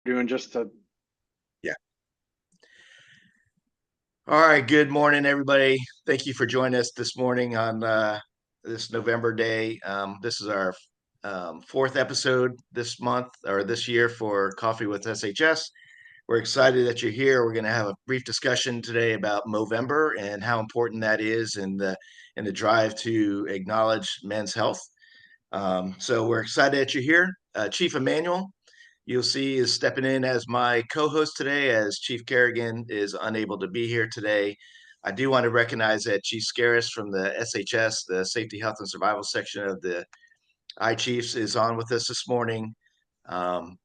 Doing just a Yeah. All right. Good morning, everybody. Thank you for joining us this morning on this November day. This is our fourth episode this month or this year for Coffee with SHS. We're excited that you're here. We're going to have a brief discussion today about Movember and how important that is in the drive to acknowledge men's health. So we're excited that you're here. Chief Emmanuel, you'll see, is stepping in as my co-host today as Chief Kerrigan is unable to be here today. I do want to recognize that Chief Scaris from the SHS, the Safety, Health, and Survival section of the I-Chiefs, is on with us this morning. Um,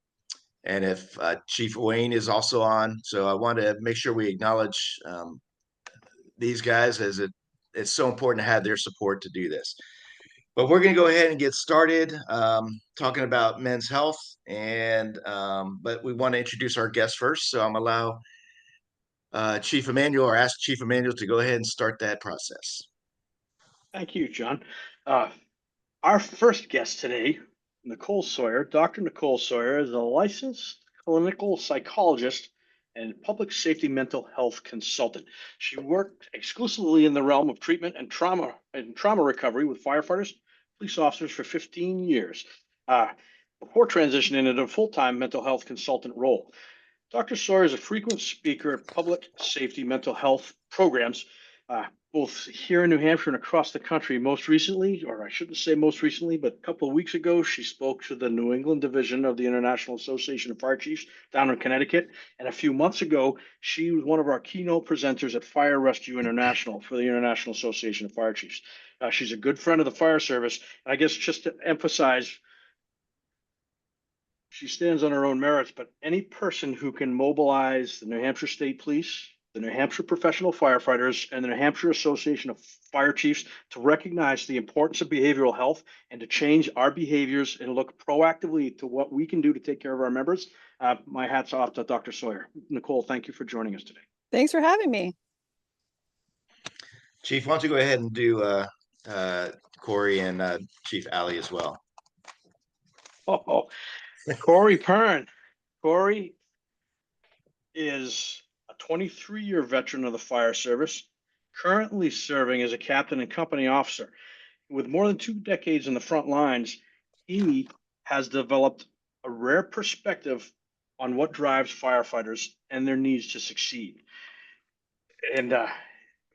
and if Chief Wayne is also on. So I want to make sure we acknowledge these guys as it's so important to have their support to do this. But we're going to go ahead and get started talking about men's health. But we want to introduce our guest first. So I'm going to allow Chief Emmanuel or ask Chief Emmanuel to go ahead and start that process. Thank you, John. Uh, our first guest today, Nicole Sawyer. Dr. Nicole Sawyer is a licensed clinical psychologist and public safety mental health consultant. She worked exclusively in the realm of treatment and trauma recovery with firefighters, police officers for 15 years. Uh, Before transitioning into a full-time mental health consultant role. Dr. Sawyer is a frequent speaker at public safety mental health programs, both here in New Hampshire and across the country. Most recently, or I shouldn't say most recently, but a couple of weeks ago, she spoke to the New England division of the International Association of Fire Chiefs down in Connecticut. And a few months ago, she was one of our keynote presenters at Fire Rescue International for the International Association of Fire Chiefs. She's a good friend of the fire service. And I guess just to emphasize, she stands on her own merits, but any person who can mobilize the New Hampshire State Police, the New Hampshire Professional Firefighters, and the New Hampshire Association of Fire Chiefs to recognize the importance of behavioral health and to change our behaviors and look proactively to what we can do to take care of our members. My hat's off to Dr. Sawyer. Nicole, thank you for joining us today. Thanks for having me. Chief, why don't you go ahead and do Corey and Chief Alley as well? Oh, Corey Pern. Corey is a 23-year veteran of the fire service, currently serving as a captain and company officer. With more than 2 decades in the front lines, he has developed a rare perspective on what drives firefighters and their needs to succeed. And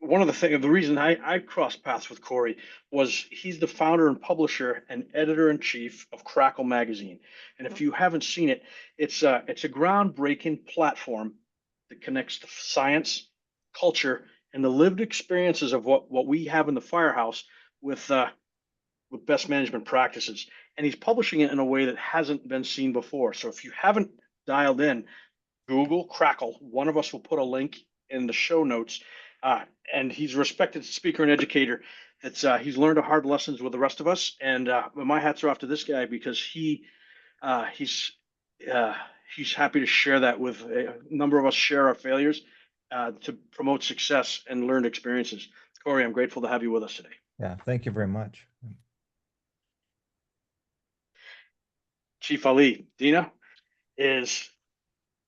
one of the reason I crossed paths with Corey was he's the founder and publisher and editor in chief of Crackle magazine. And if you haven't seen it, it's a groundbreaking platform that connects the science, culture, and the lived experiences of what we have in the firehouse with best management practices. And he's publishing it in a way that hasn't been seen before. So if you haven't dialed in, Google Crackle. One of us will put a link in the show notes. Uh, and he's a respected speaker and educator. He's learned a hard lessons with the rest of us. And my hats are off to this guy because uh, he's uh, he's happy to share that with a number of us. Share our failures to promote success and learned experiences. Corey, I'm grateful to have you with us today. Yeah, thank you very much. Chief Ali, Dina is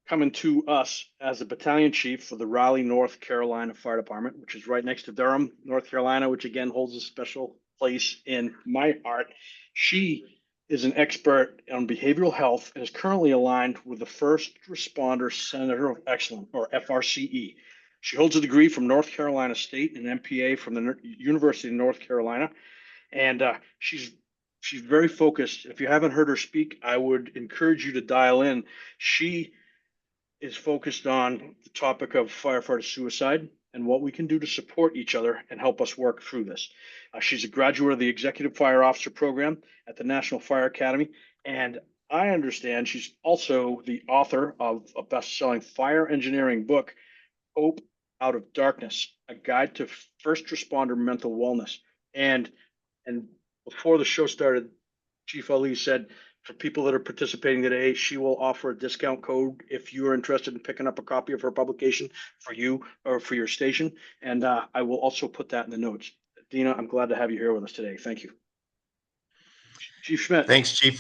coming to us as a battalion chief for the Raleigh, North Carolina Fire Department, which is right next to Durham, North Carolina, which again holds a special place in my heart. She is an expert on behavioral health and is currently aligned with the First Responder Center of Excellence, or FRCE. She holds a degree from North Carolina State and MPA from the University of North Carolina, and she's very focused. If you haven't heard her speak, I would encourage you to dial in. She is focused on the topic of firefighter suicide and what we can do to support each other and help us work through this. She's a graduate of the Executive Fire Officer Program at the National Fire Academy, and I understand she's also the author of a best-selling fire engineering book, Hope Out of Darkness: A Guide to First Responder Mental Wellness. And before the show started, Chief Ali said for people that are participating today, she will offer a discount code if you are interested in picking up a copy of her publication for you or for your station. And I will also put that in the notes. Dina, I'm glad to have you here with us today. Thank you. Chief Schmidt. Thanks, Chief.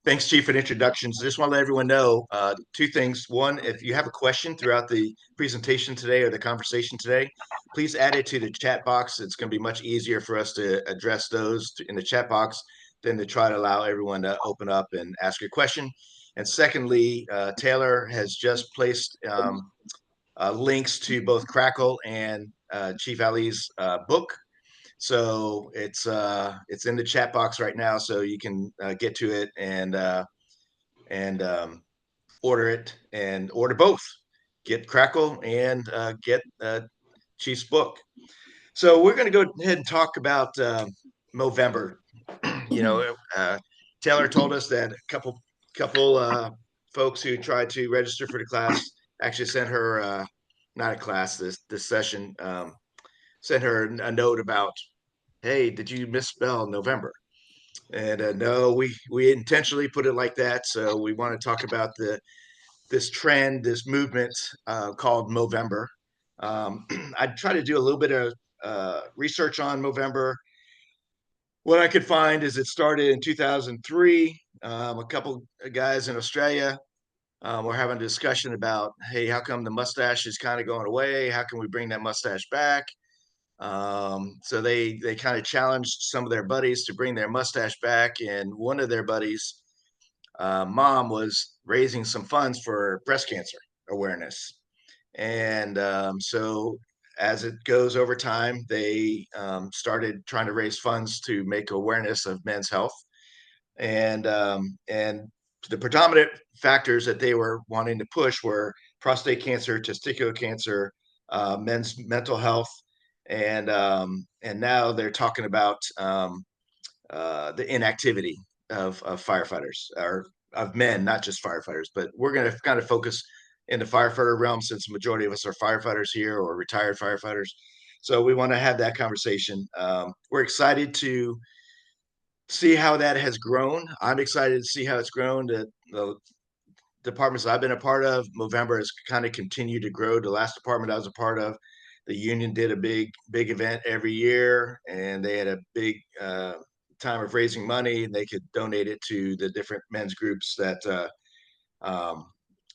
Thanks, Chief, for the introductions. I just want to let everyone know two things. One, if you have a question throughout the presentation today or the conversation today, please add it to the chat box. It's going to be much easier for us to address those in the chat box than to try to allow everyone to open up and ask your question. And secondly, Taylor has just placed links to both Crackle and Chief Ali's book. So it's in the chat box right now, so you can get to it and order it and order both. Get Crackle and get Chief's book. So we're going to go ahead and talk about Movember. you know, Taylor told us that a couple folks who tried to register for the class actually sent her not a class this session sent her a note about, hey, did you misspell November? And no, we intentionally put it like that. So we want to talk about this trend, this movement called Movember. I try to do a little bit of research on Movember. What I could find is it started in 2003. A couple of guys in Australia were having a discussion about, hey, how come the mustache is kind of going away? How can we bring that mustache back? So they kind of challenged some of their buddies to bring their mustache back, and one of their buddies' mom was raising some funds for breast cancer awareness. And so as it goes over time, they started trying to raise funds to make awareness of men's health. And the predominant factors that they were wanting to push were prostate cancer, testicular cancer, men's mental health, and now they're talking about the inactivity of firefighters or of men, not just firefighters. But we're going to kind of focus in the firefighter realm since the majority of us are firefighters here or retired firefighters. So we want to have that conversation. We're excited to see how that has grown. I'm excited to see how it's grown. The departments I've been a part of, Movember has kind of continued to grow. The last department I was a part of, the union did a big event every year, and they had a big time of raising money, and they could donate it to the different men's groups um,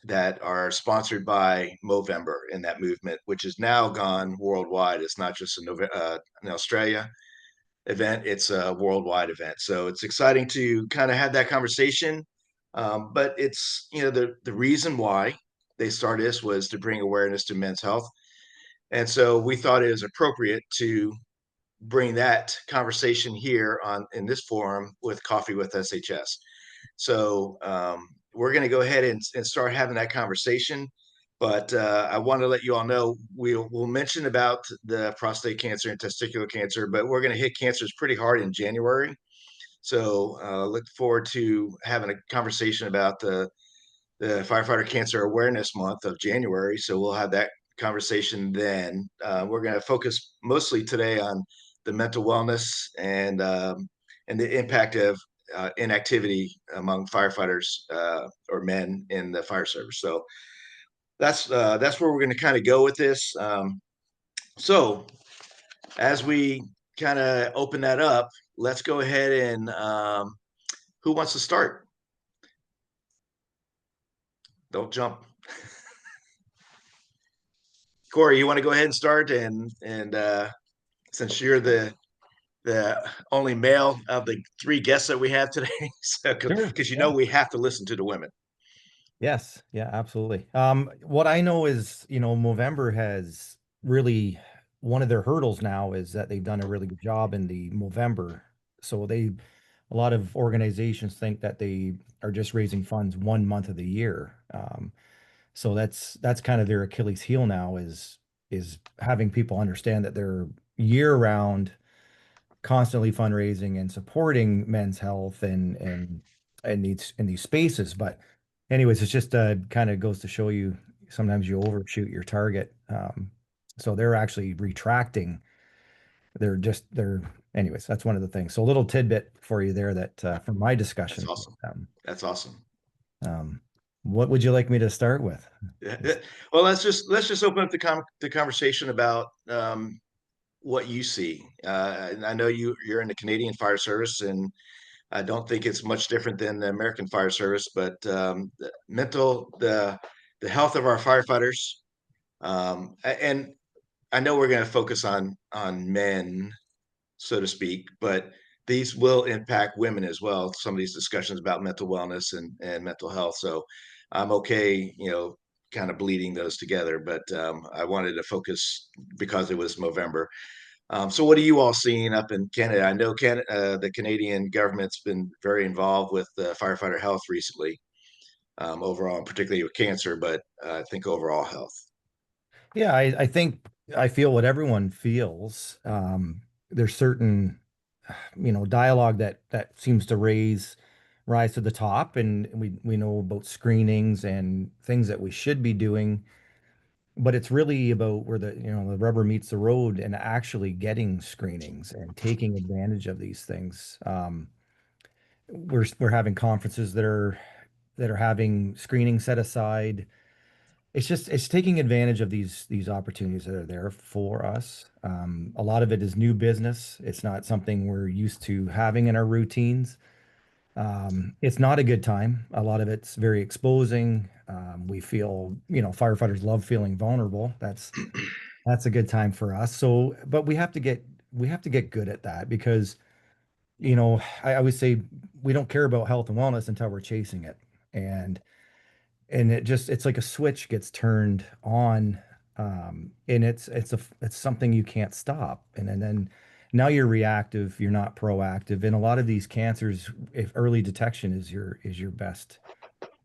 that are sponsored by Movember in that movement, which is now gone worldwide. It's not just in Australia event, it's a worldwide event. So it's exciting to kind of have that conversation. But it's, the reason why they started this was to bring awareness to men's health. And so we thought it was appropriate to bring that conversation here on in this forum with Coffee with SHS. So we're going to go ahead and start having that conversation. But I want to let you all know we'll mention about the prostate cancer and testicular cancer, but we're going to hit cancers pretty hard in January. So look forward to having a conversation about the Firefighter Cancer Awareness Month of January. So we'll have that conversation then. We're going to focus mostly today on the mental wellness and the impact of inactivity among firefighters or men in the fire service. So that's where we're going to kind of go with this. So as we kind of open that up, let's go ahead and who wants to start? Don't jump. Corey, you want to go ahead and start, and since you're the only male of the three guests that we have today, so Sure. because Yeah. we have to listen to the women. Yes. Yeah, absolutely. What I know is, Movember has really one of their hurdles now is that they've done a really good job in the Movember. So a lot of organizations think that they are just raising funds 1 month of the year. So that's kind of their Achilles heel now is having people understand that they're year round constantly fundraising and supporting men's health and these spaces. But anyways, it's just kind of goes to show you sometimes you overshoot your target. So they're actually retracting. They're anyways, that's one of the things. So a little tidbit for you there that from my That's discussion with awesome. them. That's awesome. What would you like me to start with? Well, let's just open up the conversation about what you see. And I know you're in the Canadian Fire Service, and I don't think it's much different than the American Fire Service, but the health of our firefighters, and I know we're going to focus on men, so to speak, but these will impact women as well. Some of these discussions about mental wellness and mental health. So I'm okay, kind of bleeding those together, but I wanted to focus because it was Movember. So what are you all seeing up in Canada? I know the Canadian government's been very involved with firefighter health recently, overall, and particularly with cancer, but I think overall health. Yeah, I think I feel what everyone feels. There's certain, dialogue that seems to rise to the top, and we know about screenings and things that we should be doing, but it's really about where the rubber meets the road and actually getting screenings and taking advantage of these things. We're having conferences that are having screening set aside. It's taking advantage of these opportunities that are there for us. A lot of it is new business. It's not something we're used to having in our routines. It's not a good time. A lot of it's very exposing. We feel, firefighters love feeling vulnerable. That's a good time for us. So, but we have to get good at that because, I always say we don't care about health and wellness until we're chasing it. And it's like a switch gets turned on, and it's something you can't stop, and then now you're reactive, you're not proactive. And a lot of these cancers, if early detection is your best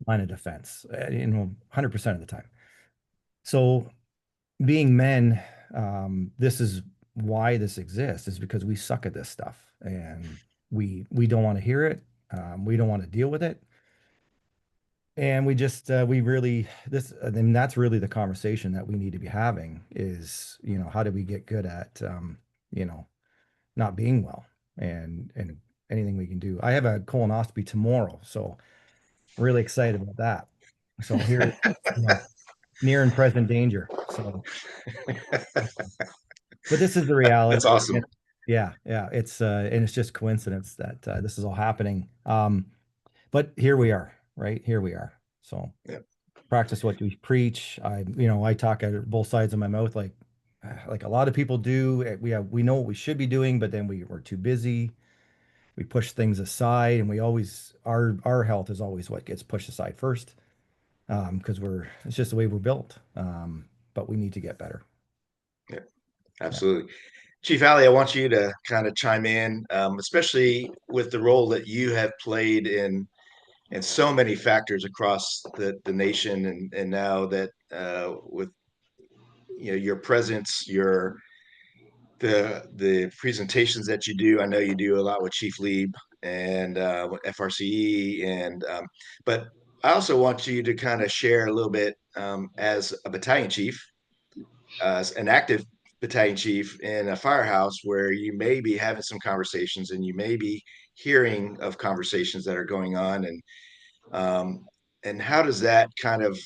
line of defense, 100% of the time. So being men, this is why this exists, is because we suck at this stuff, and we don't want to hear it. We don't want to deal with it. And we just we really this I mean that's really the conversation that we need to be having is, how do we get good at, you know, not being well, and anything we can do. I have a colonoscopy tomorrow, so really excited about that. So here, you know, near and present danger. So, but this is the That's reality. awesome. Yeah, yeah, and it's just coincidence that this is all happening. But here we are, right? Here we are. So Yeah. practice what we preach. I talk out of both sides of my mouth, like a lot of people do. We know what we should be doing, but then we're too busy. We push things aside, and we always our health is always what gets pushed aside first, because it's just the way we're built. But we need to get better. Yeah, Yeah. absolutely. Chief Alley, I want you to kind of chime in, especially with the role that you have played in so many factors across the nation, and now that with your presence, the presentations that you do. I know you do a lot with Chief Lieb and with FRCE, and but I also want you to kind of share a little bit, as a battalion chief, as an active battalion chief in a firehouse, where you may be having some conversations and you may be hearing of conversations that are going on, um, and how does that kind of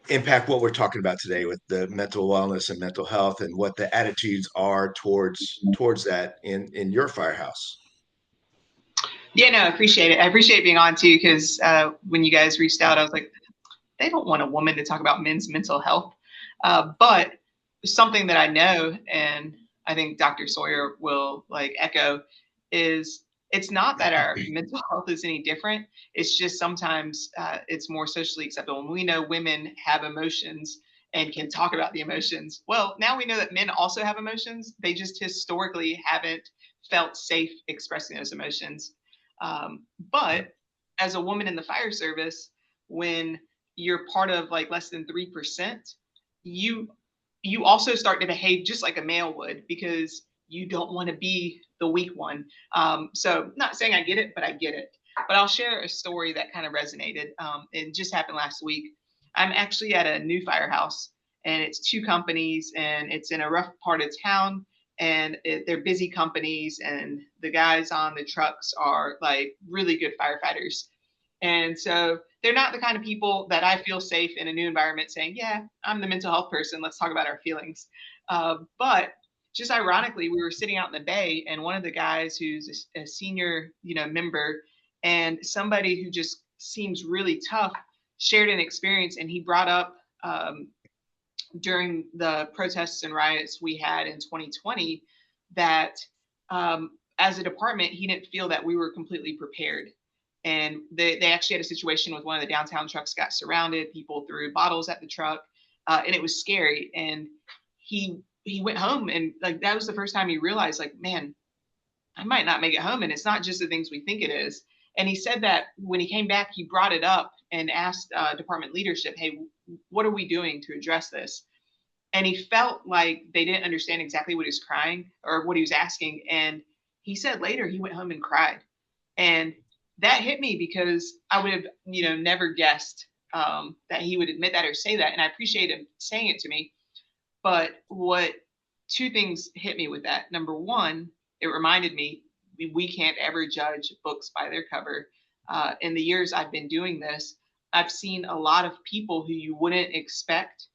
impact what we're talking about today with the mental wellness and mental health, and what the attitudes are towards that in your firehouse? Yeah, no, I appreciate it. I appreciate being on too, because when you guys reached out, I was like, they don't want a woman to talk about men's mental health. But something that I know, and I think Dr. Sawyer will like echo, is it's not that our mental health is any different. It's just sometimes it's more socially acceptable. And we know women have emotions and can talk about the emotions. Well, now we know that men also have emotions. They just historically haven't felt safe expressing those emotions. But as a woman in the fire service, when you're part of like less than 3%, you you also start to behave just like a male would, because you don't want to be the weak one. So not saying I get it, but I get it. But I'll share a story that kind of resonated. It just happened last week. I'm actually at a new firehouse, and it's two companies, and it's in a rough part of town, and they're busy companies, and the guys on the trucks are like really good firefighters. And so they're not the kind of people that I feel safe in a new environment saying, yeah, I'm the mental health person. Let's talk about our feelings. But just ironically, we were sitting out in the bay, and one of the guys who's a senior, member, and somebody who just seems really tough shared an experience, and he brought up during the protests and riots we had in 2020 that as a department, he didn't feel that we were completely prepared. And they actually had a situation with one of the downtown trucks got surrounded, people threw bottles at the truck, and it was scary. And he went home, and like that was the first time he realized, like, man, I might not make it home, and it's not just the things we think it is. And he said that when he came back, he brought it up and asked department leadership, hey, what are we doing to address this? And he felt like they didn't understand exactly what he was crying or what he was asking. And he said later he went home and cried. And that hit me because I would have, never guessed that he would admit that or say that. And I appreciate him saying it to me. But two things hit me with that. Number one, it reminded me we can't ever judge books by their cover. In the years I've been doing this, I've seen a lot of people who you wouldn't expect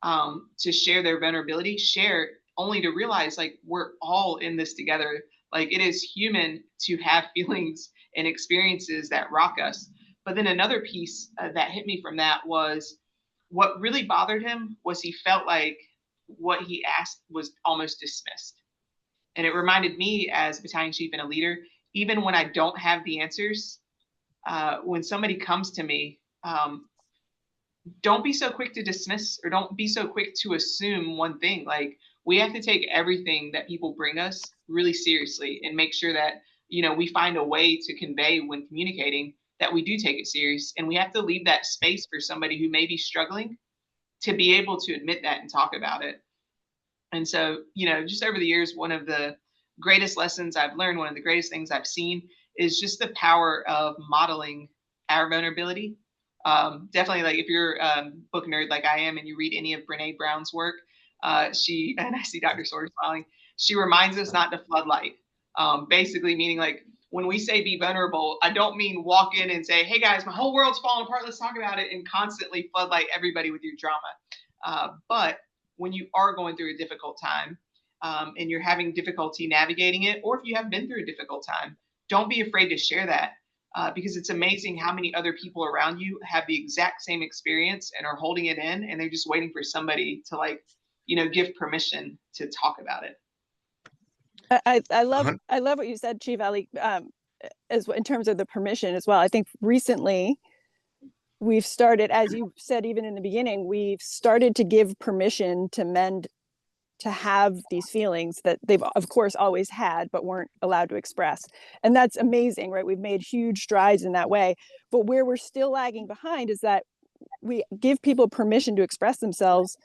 to share their vulnerability, share only to realize like we're all in this together. Like it is human to have feelings and experiences that rock us. But then another piece that hit me from that was what really bothered him was he felt like what he asked was almost dismissed. And it reminded me as a battalion chief and a leader, even when I don't have the answers, when somebody comes to me, don't be so quick to dismiss or don't be so quick to assume one thing. Like we have to take everything that people bring us really seriously and make sure that, we find a way to convey when communicating that we do take it serious. And we have to leave that space for somebody who may be struggling to be able to admit that and talk about it. And so, just over the years, one of the greatest lessons I've learned, one of the greatest things I've seen is just the power of modeling our vulnerability. Definitely, like if you're a book nerd like I am and you read any of Brene Brown's work, and I see Dr. Sawyer smiling, she reminds us not to floodlight. Basically meaning like when we say be vulnerable, I don't mean walk in and say, hey guys, my whole world's falling apart, let's talk about it, and constantly floodlight everybody with your drama. But when you are going through a difficult time and you're having difficulty navigating it, or if you have been through a difficult time, don't be afraid to share that. Because it's amazing how many other people around you have the exact same experience and are holding it in, and they're just waiting for somebody to give permission to talk about it. I love what you said, Chief Ali, as in terms of the permission as well. I think recently we've started, as you said, even in the beginning, we've started to give permission to men to have these feelings that they've of course always had but weren't allowed to express. And that's amazing, right? We've made huge strides in that way. But where we're still lagging behind is that we give people permission to express themselves,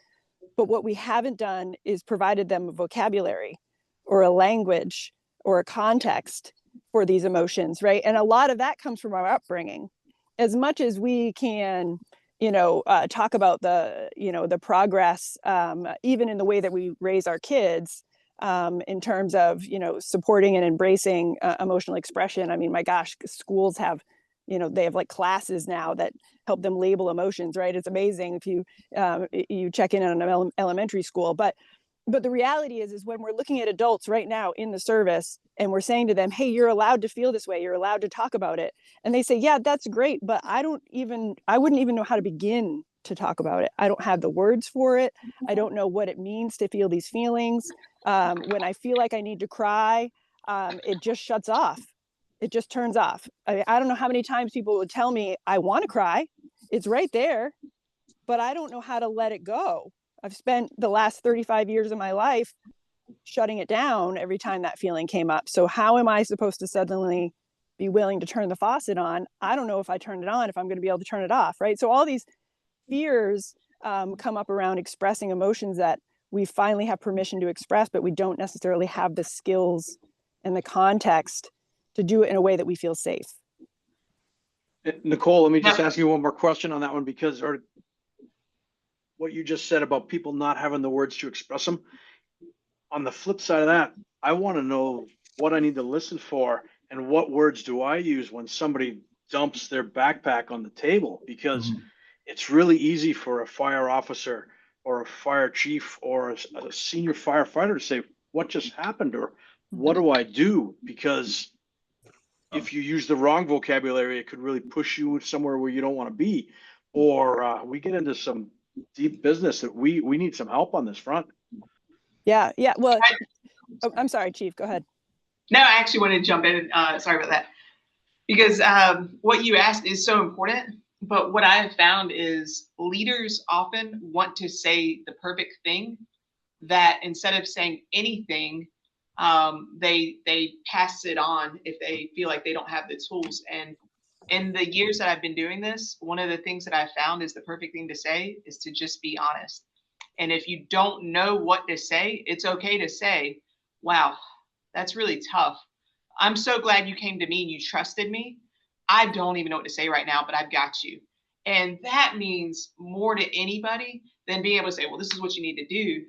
but what we haven't done is provided them a vocabulary or a language or a context for these emotions, right? And a lot of that comes from our upbringing. As much as we can talk about the progress, even in the way that we raise our kids, in terms of, supporting and embracing emotional expression. I mean, my gosh, schools have, they have like classes now that help them label emotions, right? It's amazing if you check in on an elementary school. But the reality is when we're looking at adults right now in the service and we're saying to them, hey, you're allowed to feel this way, you're allowed to talk about it. And they say, yeah, that's great, but I wouldn't even know how to begin to talk about it. I don't have the words for it. I don't know what it means to feel these feelings. When I feel like I need to cry, it just shuts off. It just turns off. I don't know how many times people would tell me, I want to cry. It's right there, but I don't know how to let it go. I've spent the last 35 years of my life shutting it down every time that feeling came up. So how am I supposed to suddenly be willing to turn the faucet on? I don't know if I turn it on, if I'm going to be able to turn it off, right? So all these fears come up around expressing emotions that we finally have permission to express, but we don't necessarily have the skills and the context to do it in a way that we feel safe. Nicole, let me just ask you one more question on that one, because what you just said about people not having the words to express them. On the flip side of that, I want to know what I need to listen for and what words do I use when somebody dumps their backpack on the table, because it's really easy for a fire officer or a fire chief or a senior firefighter to say, what just happened, or what do I do? Because if you use the wrong vocabulary, it could really push you somewhere where you don't want to be. Or we get into some deep business that we need some help on this front. Yeah. Well, I'm sorry, Chief. Go ahead. No, I actually want to jump in. Sorry about that. Because what you asked is so important. But what I have found is leaders often want to say the perfect thing, that instead of saying anything, they pass it on if they feel like they don't have the tools. And in the years that I've been doing this, one of the things that I've found is the perfect thing to say is to just be honest. And if you don't know what to say, it's okay to say, wow, that's really tough. I'm so glad you came to me and you trusted me. I don't even know what to say right now, but I've got you. And that means more to anybody than being able to say, well, this is what you need to do,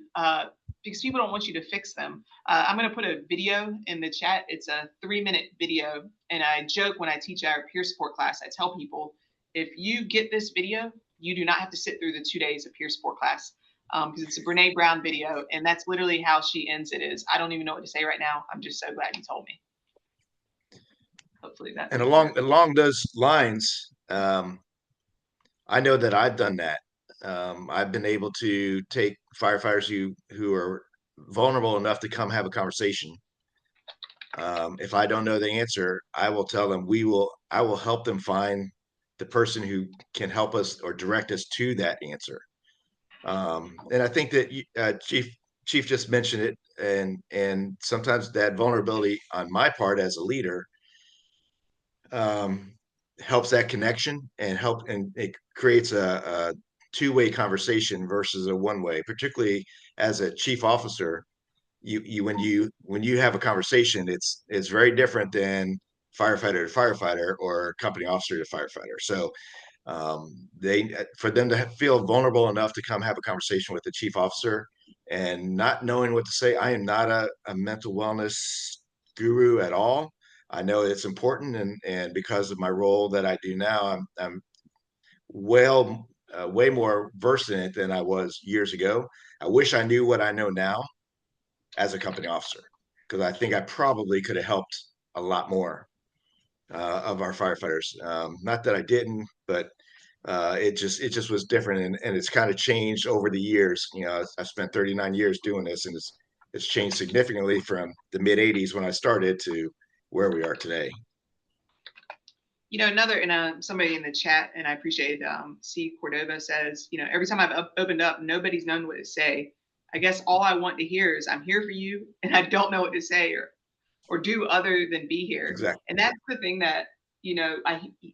because people don't want you to fix them. I'm going to put a video in the chat. It's a 3-minute video. And I joke when I teach our peer support class, I tell people, if you get this video, you do not have to sit through the 2 days of peer support class, because it's a Brene Brown video. And that's literally how she ends it is, I don't even know what to say right now. I'm just so glad you told me. Hopefully that. And along those lines, I know that I've done that. I've been able to take firefighters who are vulnerable enough to come have a conversation. If I don't know the answer, I will tell them I will help them find the person who can help us or direct us to that answer. And I think that Chief just mentioned it, and sometimes that vulnerability on my part as a leader helps that connection and it creates a two-way conversation versus a one-way. Particularly as a chief officer, when you have a conversation, it's very different than firefighter to firefighter or company officer to firefighter. So for them to feel vulnerable enough to come have a conversation with the chief officer and not knowing what to say. I am not a mental wellness guru at all. I know it's important, and because of my role that I do now, I'm way more versed in it than I was years ago. I wish I knew what I know now as a company officer, because I think I probably could have helped a lot more of our firefighters. Not that I didn't, but it just was different, and it's kind of changed over the years. I spent 39 years doing this, and it's changed significantly from the mid 80s when I started to where we are today. Somebody in the chat, and I appreciate C. Cordova says, every time I've opened up, nobody's known what to say. I guess all I want to hear is I'm here for you, and I don't know what to say or do other than be here. Exactly. And that's the thing that, you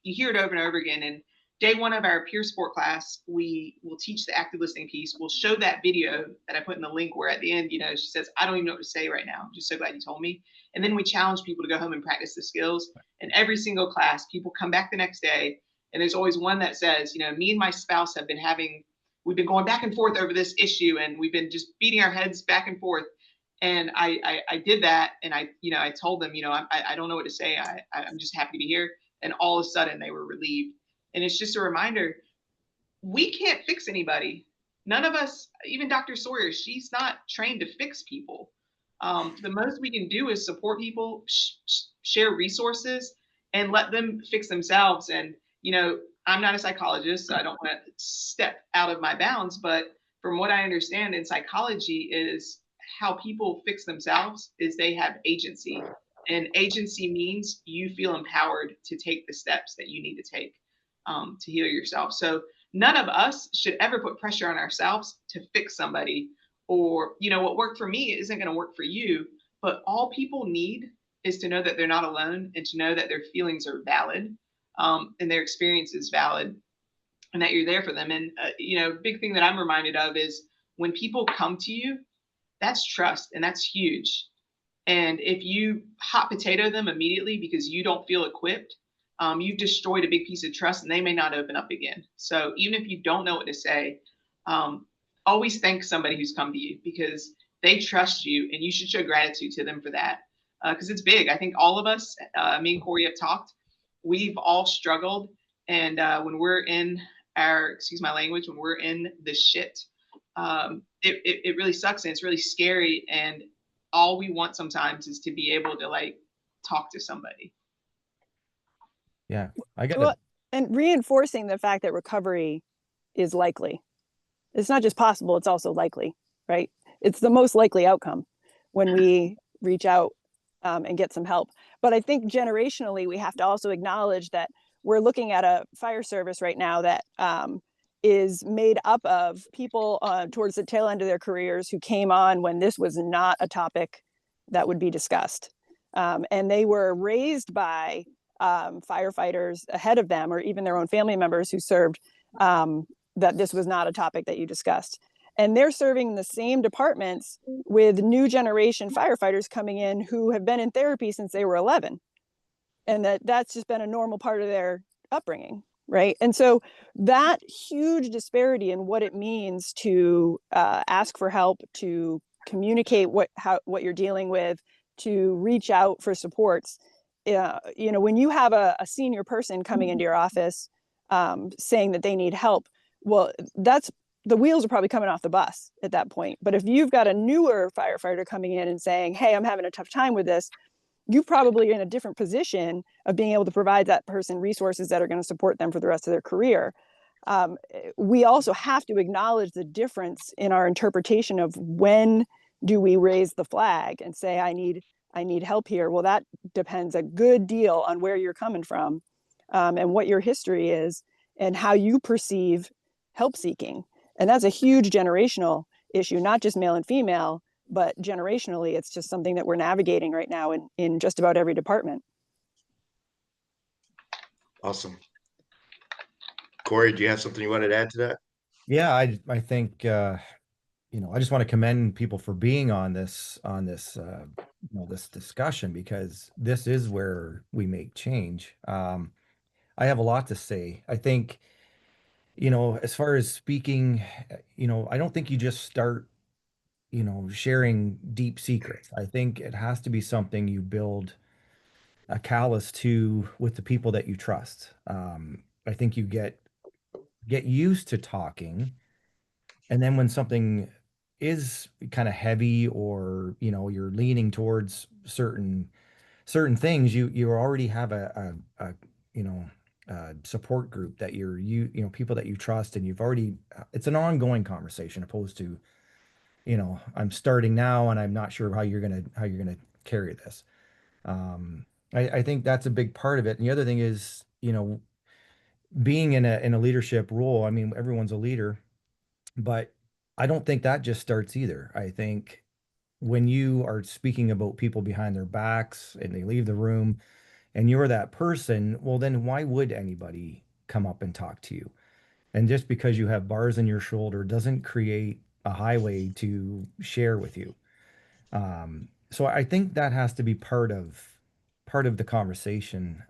hear it over and over again. And day one of our peer support class, we will teach the active listening piece. We'll show that video that I put in the link where at the end, she says, I don't even know what to say right now. I'm just so glad you told me. And then we challenge people to go home and practice the skills. And every single class, people come back the next day. And there's always one that says, me and my spouse we've been going back and forth over this issue, and we've been just beating our heads back and forth. And I did that, and I told them, I don't know what to say. I'm just happy to be here. And all of a sudden they were relieved. And it's just a reminder, we can't fix anybody. None of us, even Dr. Sawyer, she's not trained to fix people. The most we can do is support people, share resources, and let them fix themselves. And, I'm not a psychologist, so I don't want to step out of my bounds. But from what I understand in psychology is how people fix themselves is they have agency. And agency means you feel empowered to take the steps that you need to take to heal yourself. So none of us should ever put pressure on ourselves to fix somebody, or, what worked for me isn't going to work for you. But all people need is to know that they're not alone, and to know that their feelings are valid, and their experience is valid, and that you're there for them. And, big thing that I'm reminded of is when people come to you, that's trust, and that's huge. And if you hot potato them immediately because you don't feel equipped, you've destroyed a big piece of trust, and they may not open up again. So even if you don't know what to say, always thank somebody who's come to you, because they trust you, and you should show gratitude to them for that. Because it's big. I think all of us, me and Corey have talked, we've all struggled. And when we're in excuse my language, when we're in the shit, it really sucks, and it's really scary. And all we want sometimes is to be able to like talk to somebody. Yeah, I get Well, it. and reinforcing the fact that recovery is likely. It's not just possible, it's also likely, right? It's the most likely outcome when we reach out and get some help. But I think generationally, we have to also acknowledge that we're looking at a fire service right now that is made up of people towards the tail end of their careers who came on when this was not a topic that would be discussed. And they were raised by firefighters ahead of them, or even their own family members who served, that this was not a topic that you discussed. And they're serving the same departments with new generation firefighters coming in who have been in therapy since they were 11. And that's just been a normal part of their upbringing, right? And so that huge disparity in what it means to ask for help, to communicate what you're dealing with, to reach out for supports. When you have a senior person coming into your office saying that they need help, well, that's the wheels are probably coming off the bus at that point. But if you've got a newer firefighter coming in and saying, hey, I'm having a tough time with this, you probably are in a different position of being able to provide that person resources that are going to support them for the rest of their career. We also have to acknowledge the difference in our interpretation of when do we raise the flag and say, I need help here. Well, that depends a good deal on where you're coming from and what your history is and how you perceive help seeking. And that's a huge generational issue, not just male and female, but generationally, it's just something that we're navigating right now in just about every department. Awesome. Corey, do you have something you wanted to add to that? Yeah, I think I just want to commend people for being on this this discussion, because this is where we make change. I have a lot to say. I think, as far as speaking, I don't think you just start, sharing deep secrets. I think it has to be something you build a callus to with the people that you trust. I think you get used to talking, and then when something is kind of heavy, or you're leaning towards certain things, you already have a support group that people that you trust, and you've already it's an ongoing conversation, opposed to I'm starting now and I'm not sure how you're gonna carry this. I think that's a big part of it. And the other thing is, being in a leadership role. I mean, everyone's a leader, but I don't think that just starts either. I think when you are speaking about people behind their backs and they leave the room and you're that person, well, then why would anybody come up and talk to you? And just because you have bars in your shoulder doesn't create a highway to share with you. So I think that has to be part of the conversation.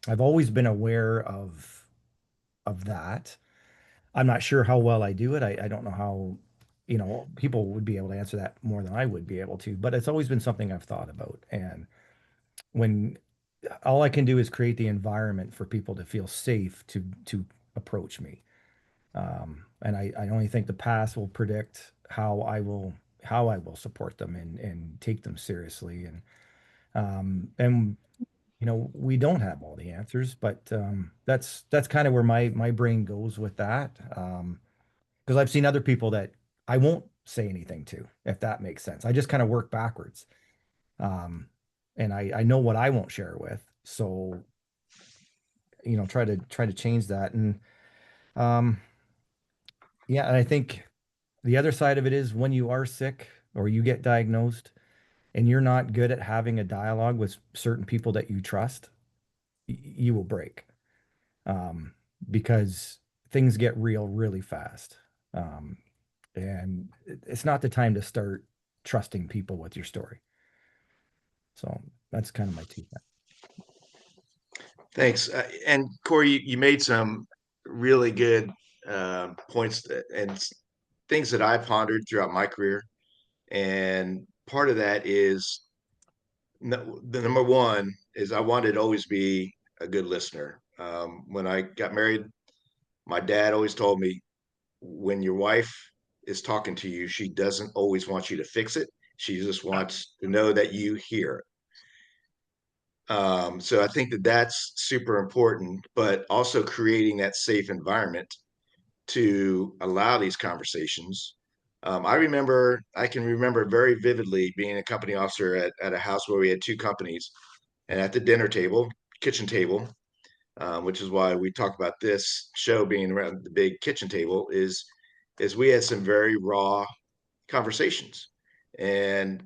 I've always been aware of that. I'm not sure how well I do it. I don't know how, people would be able to answer that more than I would be able to, but it's always been something I've thought about. And when all I can do is create the environment for people to feel safe to approach me. And I only think the past will predict how I will support them and take them seriously. And we don't have all the answers, but that's kind of where my brain goes with that. Because I've seen other people that I won't say anything to, if that makes sense. I just kind of work backwards. And I know what I won't share with. So, try to change that. And um, yeah, and I think the other side of it is when you are sick or you get diagnosed and you're not good at having a dialogue with certain people that you trust, you will break. Um, because things get real really fast. Um, and it's not the time to start trusting people with your story. So that's kind of my 2 cents. Thanks. And Corey, you made some really good points and things that I pondered throughout my career. And part of that is the number one is I wanted to always be a good listener. When I got married, my dad always told me when your wife is talking to you, she doesn't always want you to fix it. She just wants to know that you hear it. So I think that that's super important, but also creating that safe environment to allow these conversations. I can remember very vividly being a company officer at a house where we had two companies, and at the dinner table, kitchen table, which is why we talk about this show being around the big kitchen table, is we had some very raw conversations, and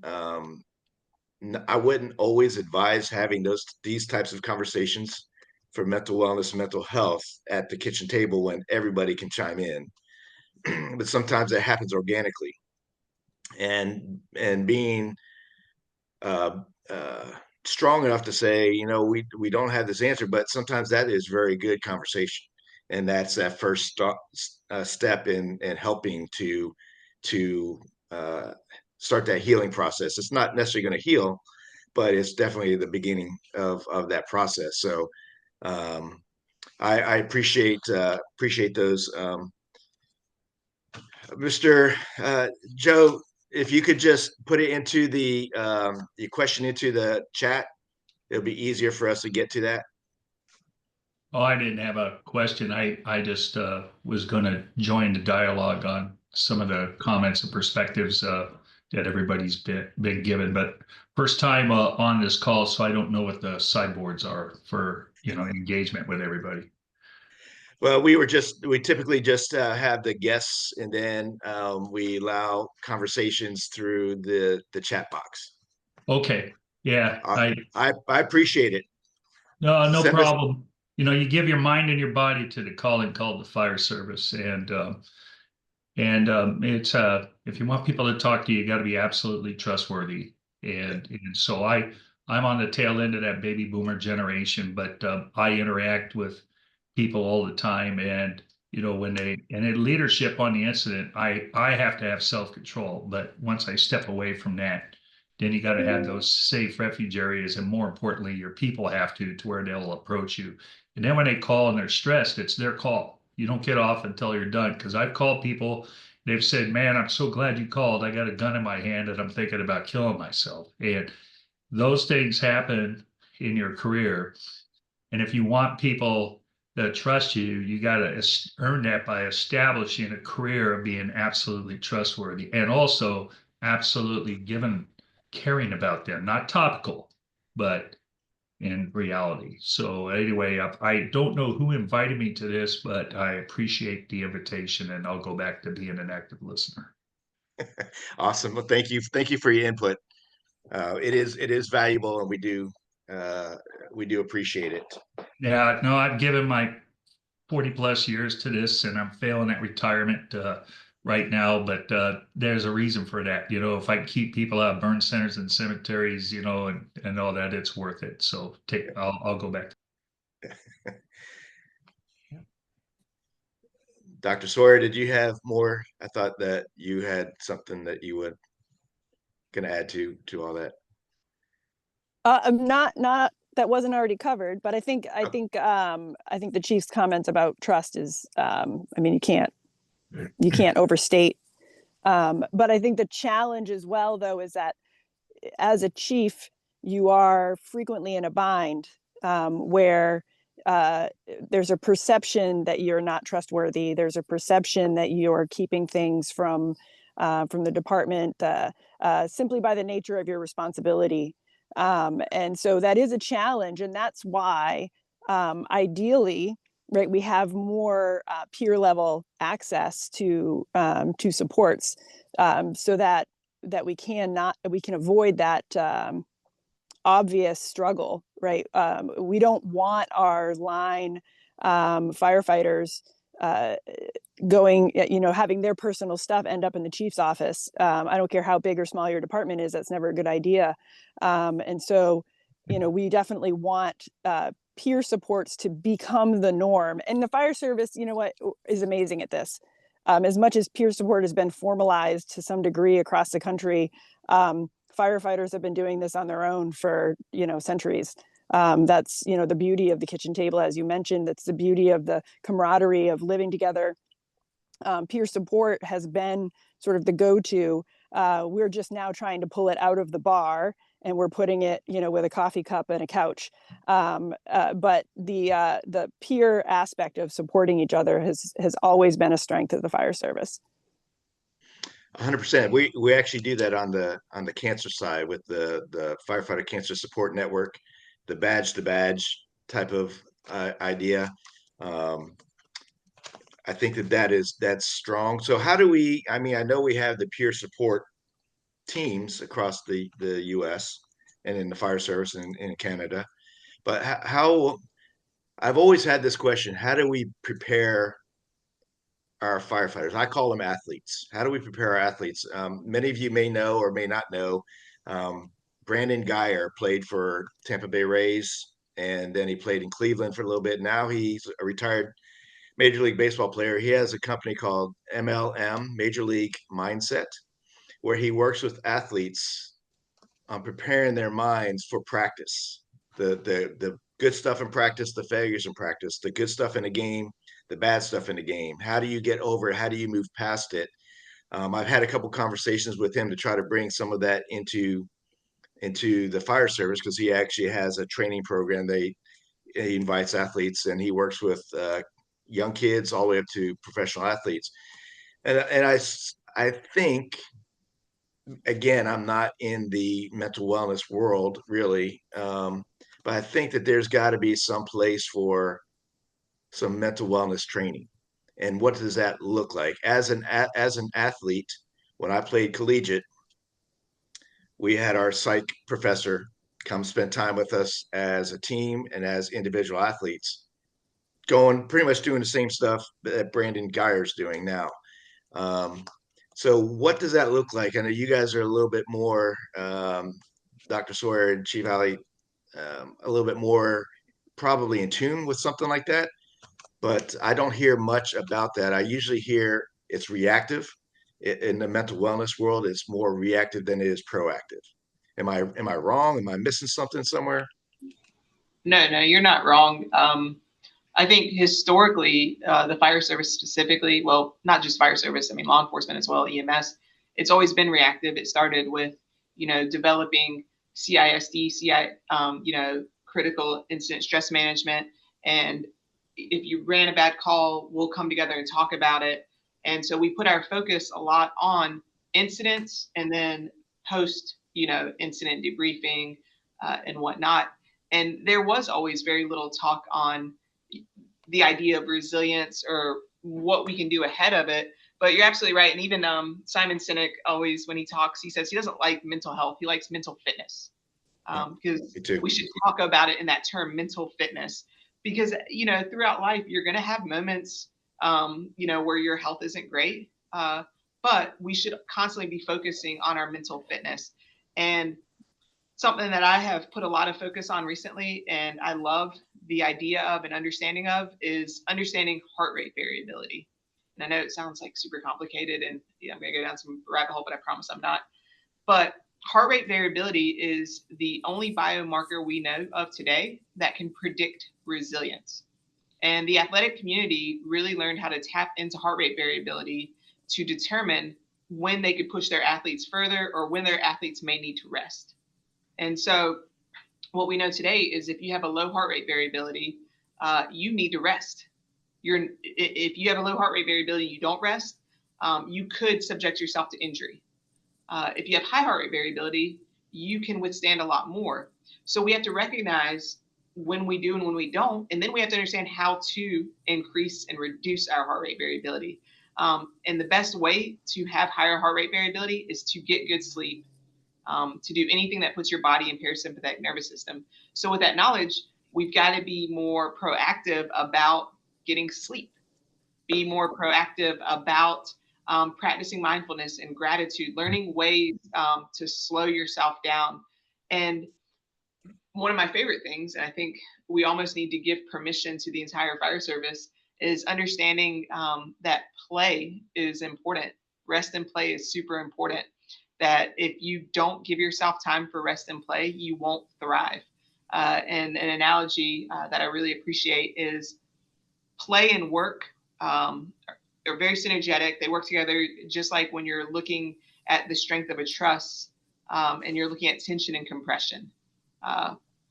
I wouldn't always advise having these types of conversations for mental wellness and mental health at the kitchen table when everybody can chime in. But sometimes it happens organically, and being uh, uh, strong enough to say, we don't have this answer, but sometimes that is very good conversation, and that's that first step in helping to start that healing process. It's not necessarily going to heal, but it's definitely the beginning of that process. So I appreciate those. Mr. Joe, if you could just put it into the question into the chat, it'll be easier for us to get to that. Oh, I didn't have a question. I just was going to join the dialogue on some of the comments and perspectives that everybody's been given. But first time on this call, so I don't know what the sideboards are for, engagement with everybody. Well, we typically just have the guests, and then we allow conversations through the chat box. Okay. Yeah. I appreciate it. No problem. You give your mind and your body to the calling called the fire service, and it's if you want people to talk to you, you got to be absolutely trustworthy. And so I'm on the tail end of that baby boomer generation, but I interact with people all the time, and in leadership on the incident, I have to have self-control. But once I step away from that, then you got to have those safe refuge areas, and more importantly, your people have to where they'll approach you. And then when they call and they're stressed, it's their call. You don't get off until you're done. Because I've called people, they've said, "Man, I'm so glad you called. I got a gun in my hand and I'm thinking about killing myself." And those things happen in your career. And if you want people that trust you, you got to earn that by establishing a career of being absolutely trustworthy, and also absolutely caring about them, not topical, but in reality. So anyway, I don't know who invited me to this, but I appreciate the invitation, and I'll go back to being an active listener. Awesome. Well, thank you for your input. It is valuable, and we do appreciate it. Yeah, no, I've given my 40 plus years to this, and I'm failing at retirement right now, but there's a reason for that. If I keep people out of burn centers and cemeteries, and all that, it's worth it. So I'll go back. Dr. Sawyer, did you have more? I thought that you had something that you would going to add to all that. Not that wasn't already covered, but I think the chief's comments about trust is, you can't overstate. But I think the challenge as well, though, is that as a chief, you are frequently in a bind where there's a perception that you're not trustworthy. There's a perception that you're keeping things from the department simply by the nature of your responsibility. And so that is a challenge, and that's why ideally, right, we have more peer level access to supports, so that we can avoid that obvious struggle, right? We don't want our line firefighters going, having their personal stuff end up in the chief's office. I don't care how big or small your department is, that's never a good idea. And so, we definitely want peer supports to become the norm. And the fire service, is amazing at this. As much as peer support has been formalized to some degree across the country, firefighters have been doing this on their own for, centuries. That's, the beauty of the kitchen table, as you mentioned. That's the beauty of the camaraderie of living together. Peer support has been sort of the go-to. We're just now trying to pull it out of the bar, and we're putting it, with a coffee cup and a couch. But the peer aspect of supporting each other has always been a strength of the fire service. 100%. We actually do that on the cancer side with the Firefighter Cancer Support Network, the badge to badge type of idea. I think that's strong. So how do we? I mean, I know we have the peer support teams across the U.S. and in the fire service in Canada, but how? I've always had this question: how do we prepare our firefighters? I call them athletes. How do we prepare our athletes? Many of you may know or may not know. Brandon Geyer played for Tampa Bay Rays, and then he played in Cleveland for a little bit. Now he's a retired Major League Baseball player. He has a company called MLM, Major League Mindset, where he works with athletes on preparing their minds for practice. The good stuff in practice, the failures in practice, the good stuff in the game, the bad stuff in the game. How do you get over it? How do you move past it? I've had a couple conversations with him to try to bring some of that into the fire service, because he actually has a training program. He invites athletes, and he works with young kids all the way up to professional athletes. And I think, again, I'm not in the mental wellness world really, but I think that there's got to be some place for some mental wellness training. And what does that look like? As an athlete, when I played collegiate, we had our psych professor come spend time with us as a team and as individual athletes, going pretty much doing the same stuff that Brandon Geyer's doing now. So what does that look like? I know you guys are a little bit more, Dr. Sawyer and Chief Ali, a little bit more probably in tune with something like that, but I don't hear much about that. I usually hear it's reactive. In the mental wellness world, it's more reactive than it is proactive. Am I wrong? Am I missing something somewhere? No, you're not wrong. I think historically, the fire service specifically, well, not just fire service, I mean, law enforcement as well, EMS, it's always been reactive. It started with, developing CISD, critical incident stress management. And if you ran a bad call, we'll come together and talk about it. And so we put our focus a lot on incidents and then post, incident debriefing and whatnot. And there was always very little talk on the idea of resilience or what we can do ahead of it. But you're absolutely right. And even Simon Sinek always, when he talks, he says he doesn't like mental health. He likes mental fitness, because we should talk about it in that term, mental fitness, because, throughout life, you're going to have moments, where your health isn't great. But we should constantly be focusing on our mental fitness. And something that I have put a lot of focus on recently, and I love the idea of and understanding of, is understanding heart rate variability. And I know it sounds like super complicated, and I'm going to go down some rabbit hole, but I promise I'm not. But heart rate variability is the only biomarker we know of today that can predict resilience. And the athletic community really learned how to tap into heart rate variability to determine when they could push their athletes further or when their athletes may need to rest. And so what we know today is if you have a low heart rate variability, you need to rest. If you have a low heart rate variability, you don't rest, you could subject yourself to injury. If you have high heart rate variability, you can withstand a lot more. So we have to recognize when we do and when we don't, and then we have to understand how to increase and reduce our heart rate variability. And the best way to have higher heart rate variability is to get good sleep, to do anything that puts your body in parasympathetic nervous system. So with that knowledge, we've got to be more proactive about getting sleep, be more proactive about practicing mindfulness and gratitude, learning ways to slow yourself down. And one of my favorite things, and I think we almost need to give permission to the entire fire service, is understanding that play is important. Rest and play is super important. That if you don't give yourself time for rest and play, you won't thrive. And an analogy that I really appreciate is play and work are very synergetic. They work together, just like when you're looking at the strength of a truss, and you're looking at tension and compression.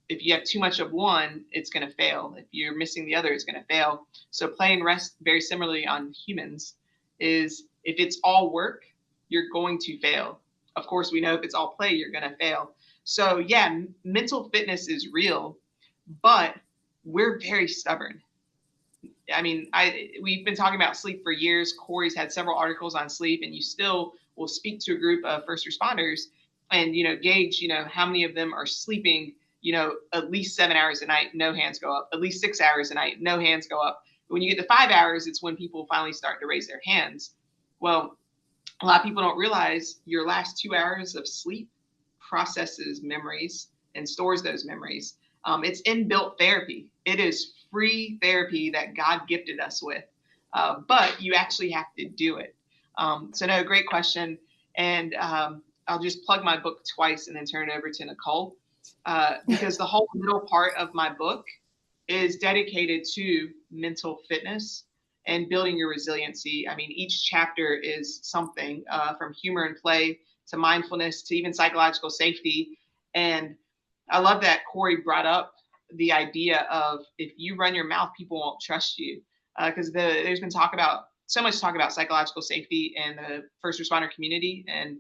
If you have too much of one, it's going to fail. If you're missing the other, it's going to fail. So play and rest, very similarly on humans, is if it's all work, you're going to fail. Of course, we know if it's all play, you're going to fail. So yeah, mental fitness is real, but we're very stubborn. I mean, we've been talking about sleep for years. Corey's had several articles on sleep, and you still will speak to a group of first responders and, gauge, how many of them are sleeping, at least 7 hours a night, no hands go up, at least 6 hours a night, no hands go up. When you get to 5 hours, it's when people finally start to raise their hands. Well, a lot of people don't realize your last 2 hours of sleep processes memories and stores those memories. It's inbuilt therapy. It is free therapy that God gifted us with, but you actually have to do it. So no, great question. And I'll just plug my book twice and then turn it over to Nicole, because the whole middle part of my book is dedicated to mental fitness and building your resiliency. I mean, each chapter is something, from humor and play to mindfulness to even psychological safety. And I love that Corey brought up the idea of, if you run your mouth, people won't trust you. Because there's been so much talk about psychological safety in the first responder community and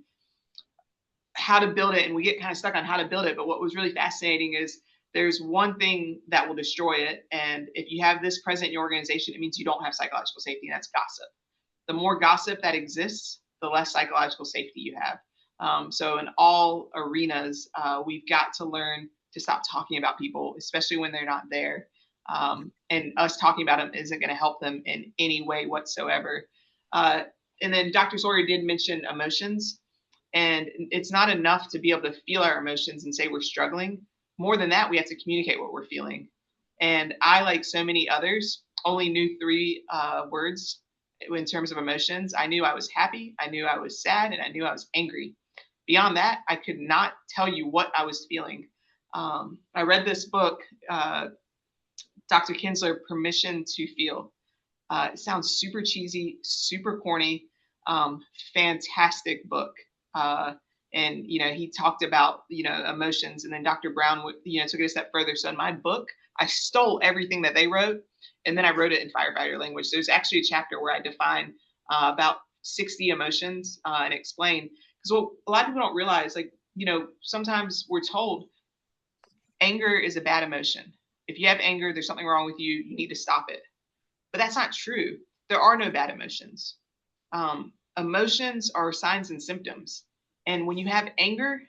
how to build it. And we get kind of stuck on how to build it. But what was really fascinating is there's one thing that will destroy it. And if you have this present in your organization, it means you don't have psychological safety, and that's gossip. The more gossip that exists, the less psychological safety you have. So in all arenas, we've got to learn to stop talking about people, especially when they're not there. And us talking about them isn't going to help them in any way whatsoever. And then Dr. Sawyer did mention emotions. And it's not enough to be able to feel our emotions and say we're struggling. More than that, we have to communicate what we're feeling. And I, like so many others, only knew 3 words in terms of emotions. I knew I was happy, I knew I was sad, and I knew I was angry. Beyond that, I could not tell you what I was feeling. I read this book, Dr. Kinsler, Permission to Feel. It sounds super cheesy, super corny, fantastic book. And, he talked about, emotions, and then Dr. Brown, took it a step further. So in my book, I stole everything that they wrote, and then I wrote it in firefighter language. There's actually a chapter where I define about 60 emotions and explain. Because what a lot of people don't realize, sometimes we're told anger is a bad emotion. If you have anger, there's something wrong with you. You need to stop it. But that's not true. There are no bad emotions. Emotions are signs and symptoms. And when you have anger,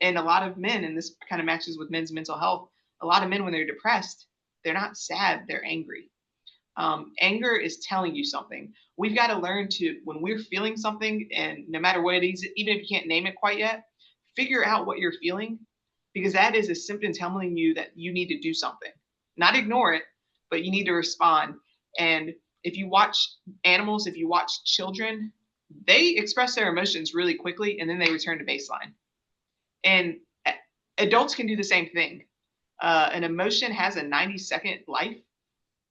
and a lot of men, and this kind of matches with men's mental health, a lot of men, when they're depressed, they're not sad, they're angry. Anger is telling you something. We've got to learn to, when we're feeling something, and no matter what it is, even if you can't name it quite yet, figure out what you're feeling, because that is a symptom telling you that you need to do something. Not ignore it, but you need to respond. And if you watch animals, if you watch children, they express their emotions really quickly, and then they return to baseline. And adults can do the same thing. An emotion has a 90-second life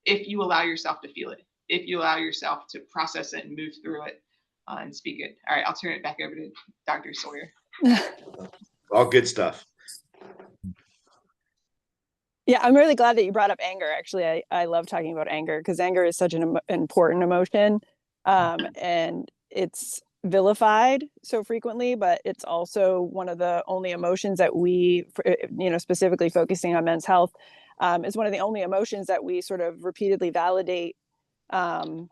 if you allow yourself to feel it, if you allow yourself to process it and move through it and speak it. All right, I'll turn it back over to Dr. Sawyer. All good stuff. Yeah, I'm really glad that you brought up anger. Actually, I love talking about anger, because anger is such an important emotion, and it's vilified so frequently, but it's also one of the only emotions that we, specifically focusing on men's health, is one of the only emotions that we sort of repeatedly validate for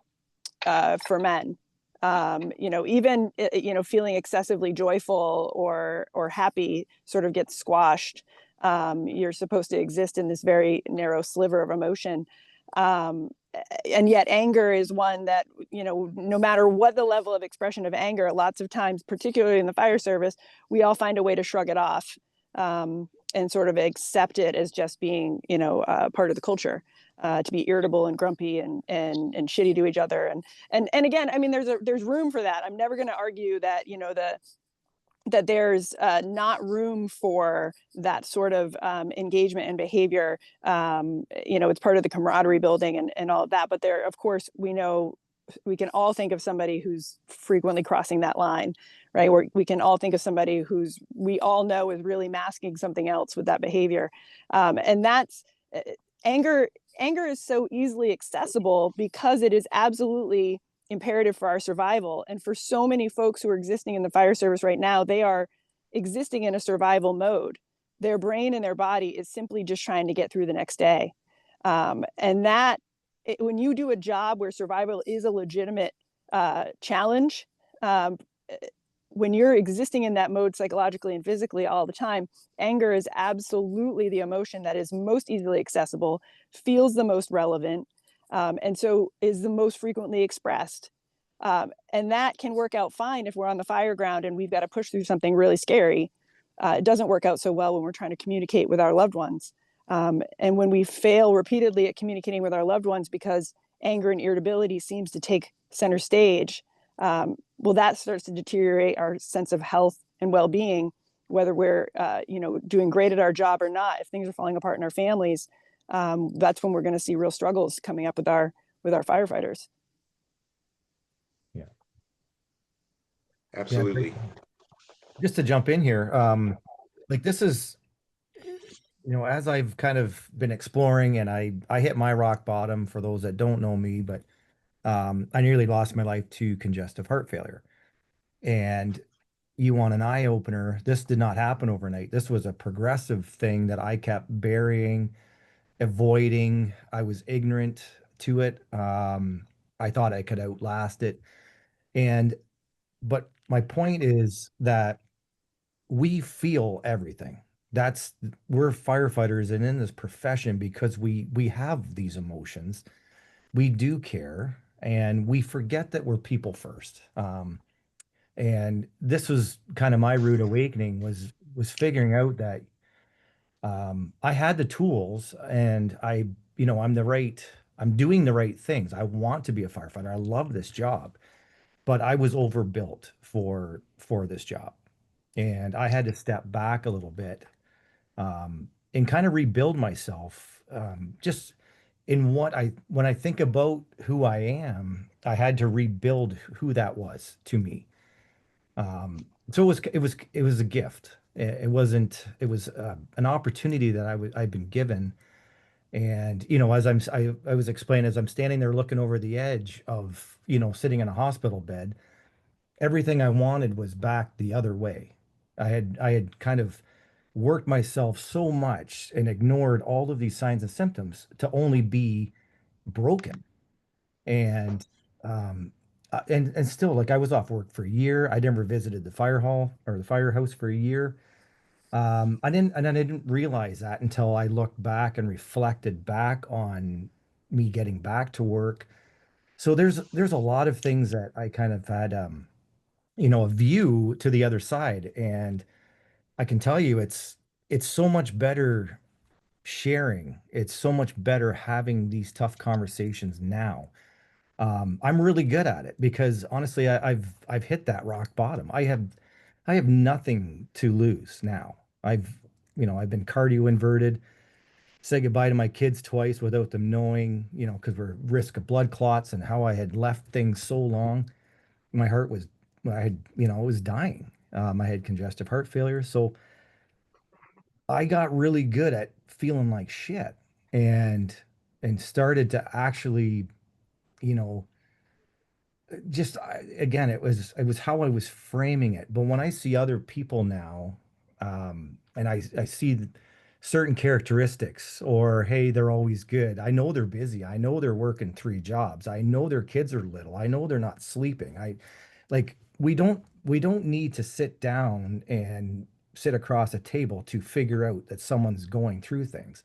men. Even feeling excessively joyful or happy sort of gets squashed. You're supposed to exist in this very narrow sliver of emotion. And yet anger is one that, no matter what the level of expression of anger, lots of times, particularly in the fire service, we all find a way to shrug it off and sort of accept it as just being, part of the culture, to be irritable and grumpy and shitty to each other. And again, I mean, there's room for that. I'm never going to argue that, that there's not room for that sort of engagement and behavior. It's part of the camaraderie building and all of that. But there, of course, we know think of somebody who's frequently crossing that line, right? Or we can all think of somebody who's we all know is really masking something else with that behavior, and that's anger. Anger is so easily accessible because it is absolutely imperative for our survival. And for so many folks who are existing in the fire service right now, they are existing in a survival mode. Their brain and their body is simply just trying to get through the next day. And that when you do a job where survival is a legitimate challenge, when you're existing in that mode psychologically and physically all the time, anger is absolutely the emotion that is most easily accessible, feels the most relevant, and so is the most frequently expressed. And that can work out fine if we're on the fire ground and we've got to push through something really scary. It doesn't work out so well when we're trying to communicate with our loved ones. And when we fail repeatedly at communicating with our loved ones because anger and irritability seems to take center stage, well, that starts to deteriorate our sense of health and well-being, whether we're doing great at our job or not. If things are falling apart in our families, that's when we're going to see real struggles coming up with our firefighters. Yeah, Absolutely. great. Just to jump in here, like this is, as I've kind of been exploring and I hit my rock bottom, for those that don't know me, but I nearly lost my life to congestive heart failure. And you want an eye opener, this did not happen overnight. This was a progressive thing that I kept burying, avoiding. I was ignorant to it. I thought I could outlast it. But my point is that we feel everything. We're firefighters and in this profession because we have these emotions. We do care and we forget that we're people first. And this was kind of my rude awakening was figuring out that I had the tools and I'm doing the right things. I want to be a firefighter. I love this job, but I was overbuilt for this job. And I had to step back a little bit and kind of rebuild myself. Just in when I think about who I am, I had to rebuild who that was to me. So it was a gift. It wasn't. It was an opportunity that I've been given. And as I was explaining, as I'm standing there looking over the edge of sitting in a hospital bed, everything I wanted was back the other way. I had kind of worked myself so much and ignored all of these signs and symptoms to only be broken. And and still, like, I was off work for a year. I never visited the fire hall or the firehouse for a year. I didn't realize that until I looked back and reflected back on me getting back to work. So there's a lot of things that I kind of had a view to the other side. And I can tell you it's so much better sharing. It's so much better having these tough conversations now. I'm really good at it because honestly, I've hit that rock bottom. I have nothing to lose now. I've been cardio inverted, said goodbye to my kids twice without them knowing, because we're risk of blood clots and how I had left things so long. My heart was, it was dying. I had congestive heart failure. So I got really good at feeling like shit and started to actually, you know, just again, it was how I was framing it. But when I see other people now, and I see certain characteristics, or hey, they're always good. I know they're busy. I know they're working 3 jobs. I know their kids are little. I know they're not sleeping. We don't need to sit down and sit across a table to figure out that someone's going through things.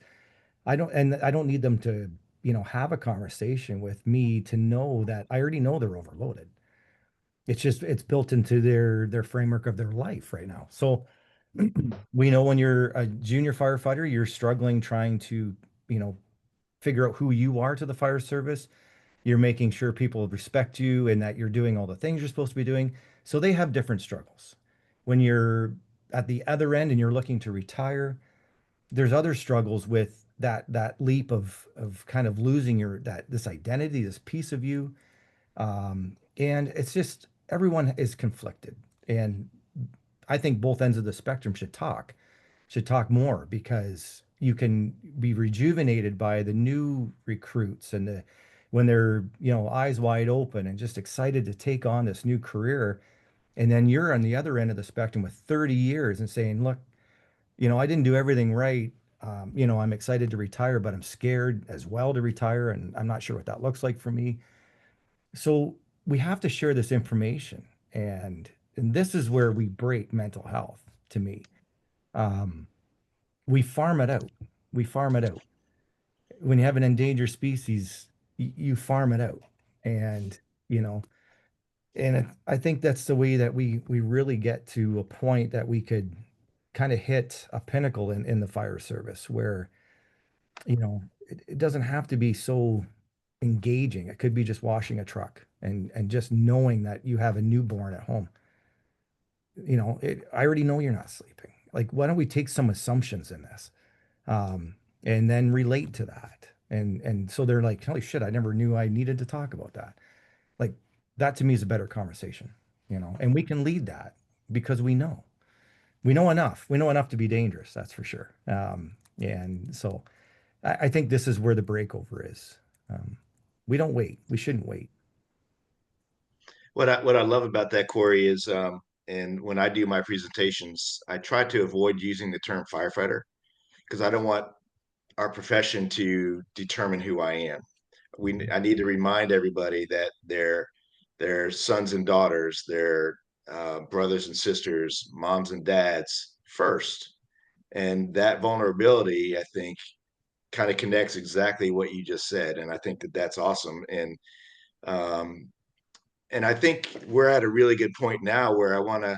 I don't need them to, have a conversation with me to know that I already know they're overloaded. It's built into their framework of their life right now. So we know when you're a junior firefighter, you're struggling trying to, you know, figure out who you are to the fire service. You're making sure people respect you and that you're doing all the things you're supposed to be doing. So they have different struggles. When you're at the other end and you're looking to retire, there's other struggles with that leap of kind of losing this identity, this piece of you. And it's just everyone is conflicted. And I think both ends of the spectrum should talk more, because you can be rejuvenated by the new recruits and when they're, eyes wide open and just excited to take on this new career. And then you're on the other end of the spectrum with 30 years and saying, look, I didn't do everything right. I'm excited to retire, but I'm scared as well to retire, and I'm not sure what that looks like for me. So we have to share this information, and this is where we break mental health to me. Um, we farm it out. We farm it out. When you have an endangered species, you farm it out, and you know, I think that's the way that we really get to a point that we could kind of hit a pinnacle in the fire service where, it doesn't have to be so engaging. It could be just washing a truck and just knowing that you have a newborn at home. I already know you're not sleeping. Like, why don't we take some assumptions in this, and then relate to that? And so they're like, holy shit, I never knew I needed to talk about that. Like, that to me is a better conversation, and we can lead that because we know enough. We know enough to be dangerous. That's for sure. And so I think this is where the breakover is. We don't wait. We shouldn't wait. What I love about that, Corey, is and when I do my presentations, I try to avoid using the term firefighter because I don't want our profession to determine who I am. I need to remind everybody that their sons and daughters, their brothers and sisters, moms and dads first, and that vulnerability, I think, kind of connects exactly what you just said, and I think that that's awesome. Um, and I think we're at a really good point now where I want to,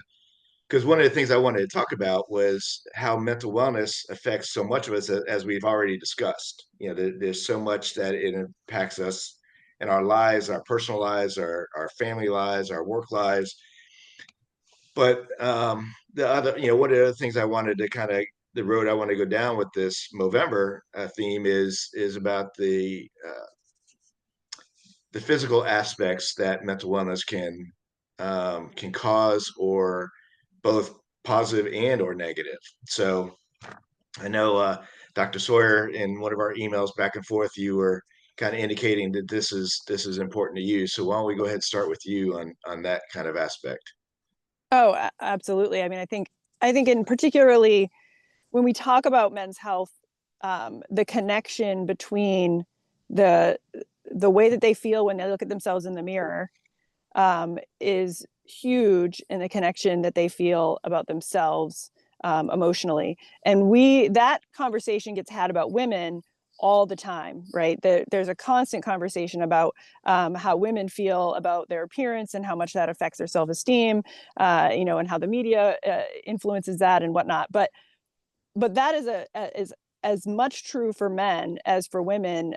because one of the things I wanted to talk about was how mental wellness affects so much of us, as we've already discussed. There's so much that it impacts us in our lives, our personal lives, our family lives, our work lives. But the other, one of the other things I wanted to kind of the road I want to go down with this Movember theme is about the physical aspects that mental wellness can cause, or both positive and or negative. So I know Dr. Sawyer, in one of our emails back and forth, you were kind of indicating that this is important to you. So why don't we go ahead and start with you on that kind of aspect? Oh, absolutely. I mean, I think in particularly when we talk about men's health, the connection between the way that they feel when they look at themselves in the mirror is huge, in the connection that they feel about themselves emotionally. And that conversation gets had about women all the time, right? There's a constant conversation about how women feel about their appearance and how much that affects their self-esteem, and how the media influences that and whatnot. But that is as much true for men as for women.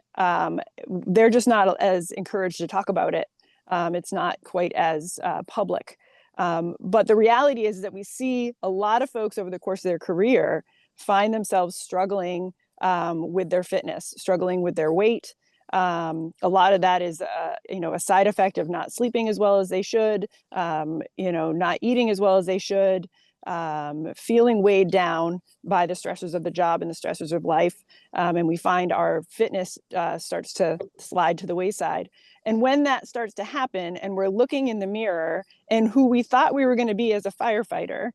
They're just not as encouraged to talk about it. It's not quite as public. But the reality is that we see a lot of folks over the course of their career find themselves struggling with their fitness, struggling with their weight. A lot of that is, a side effect of not sleeping as well as they should, not eating as well as they should, feeling weighed down by the stressors of the job and the stressors of life. And we find our fitness starts to slide to the wayside. And when that starts to happen and we're looking in the mirror and who we thought we were going to be as a firefighter,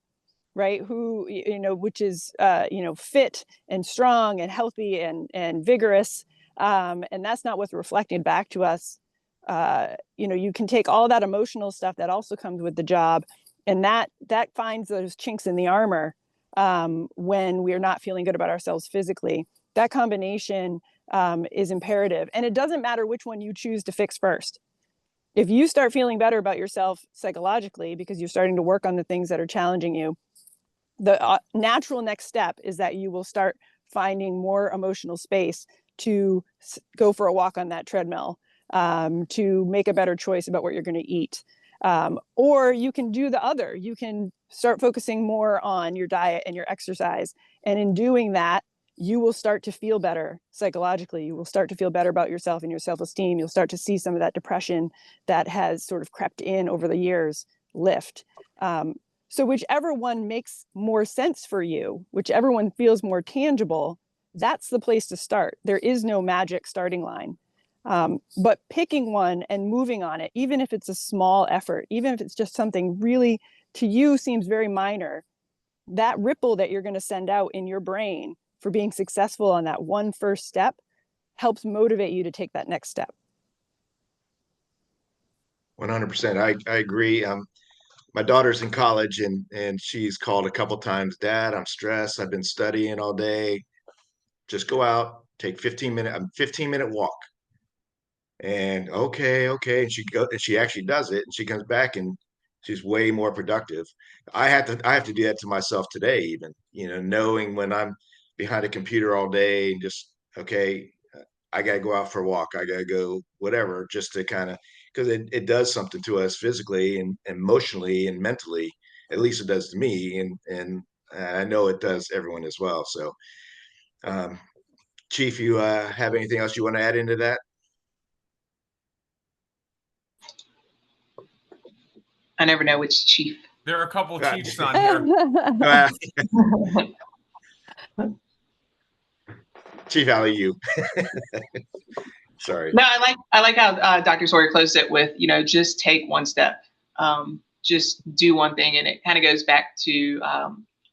right? Who, which is, fit and strong and healthy and vigorous. And that's not what's reflected back to us. You can take all that emotional stuff that also comes with the job, and that finds those chinks in the armor when we're not feeling good about ourselves physically. That combination is imperative. And it doesn't matter which one you choose to fix first. If you start feeling better about yourself psychologically because you're starting to work on the things that are challenging you, the natural next step is that you will start finding more emotional space to go for a walk on that treadmill, to make a better choice about what you're going to eat. Or you can do the other. You can start focusing more on your diet and your exercise. And in doing that, you will start to feel better psychologically. You will start to feel better about yourself and your self-esteem. You'll start to see some of that depression that has sort of crept in over the years lift. So whichever one makes more sense for you, whichever one feels more tangible, that's the place to start. There is no magic starting line. But picking one and moving on it, even if it's a small effort, even if it's just something really to you seems very minor, that ripple that you're going to send out in your brain for being successful on that one first step helps motivate you to take that next step. 100%. I agree. My daughter's in college and she's called a couple times. Dad, I'm stressed. I've been studying all day. Just go out, take 15-minute walk. And okay. And she actually does it, and she comes back and she's way more productive. I have to do that to myself today, even, knowing when I'm behind a computer all day and just, okay, I got to go out for a walk. I got to go whatever, just to kind of, because it does something to us physically and emotionally and mentally. At least it does to me. And I know it does everyone as well. So, Chief, you have anything else you want to add into that? I never know which chief. There are a couple of chiefs on here. Chief Ali, you. Sorry. No, I like how Dr. Sawyer closed it with, just take one step, just do one thing, and it kind of goes back to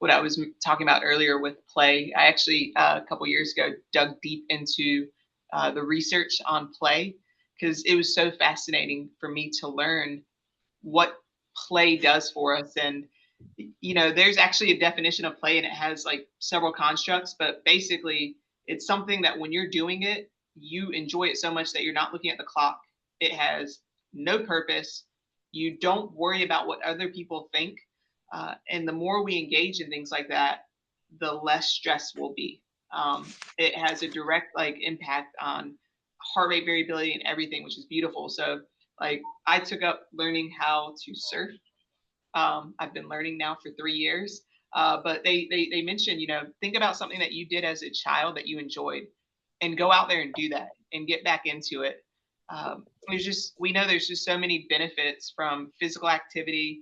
what I was talking about earlier with play. I actually a couple years ago dug deep into the research on play, because it was so fascinating for me to learn what play does for us. And there's actually a definition of play, and it has like several constructs, but basically it's something that when you're doing it, you enjoy it so much that you're not looking at the clock. It has no purpose. You don't worry about what other people think. And the more we engage in things like that, the less stress we'll be. It has a direct impact on heart rate variability and everything, which is beautiful. So I took up learning how to surf. I've been learning now for 3 years. But they mentioned, think about something that you did as a child that you enjoyed, and go out there and do that and get back into it. We know there's just so many benefits from physical activity,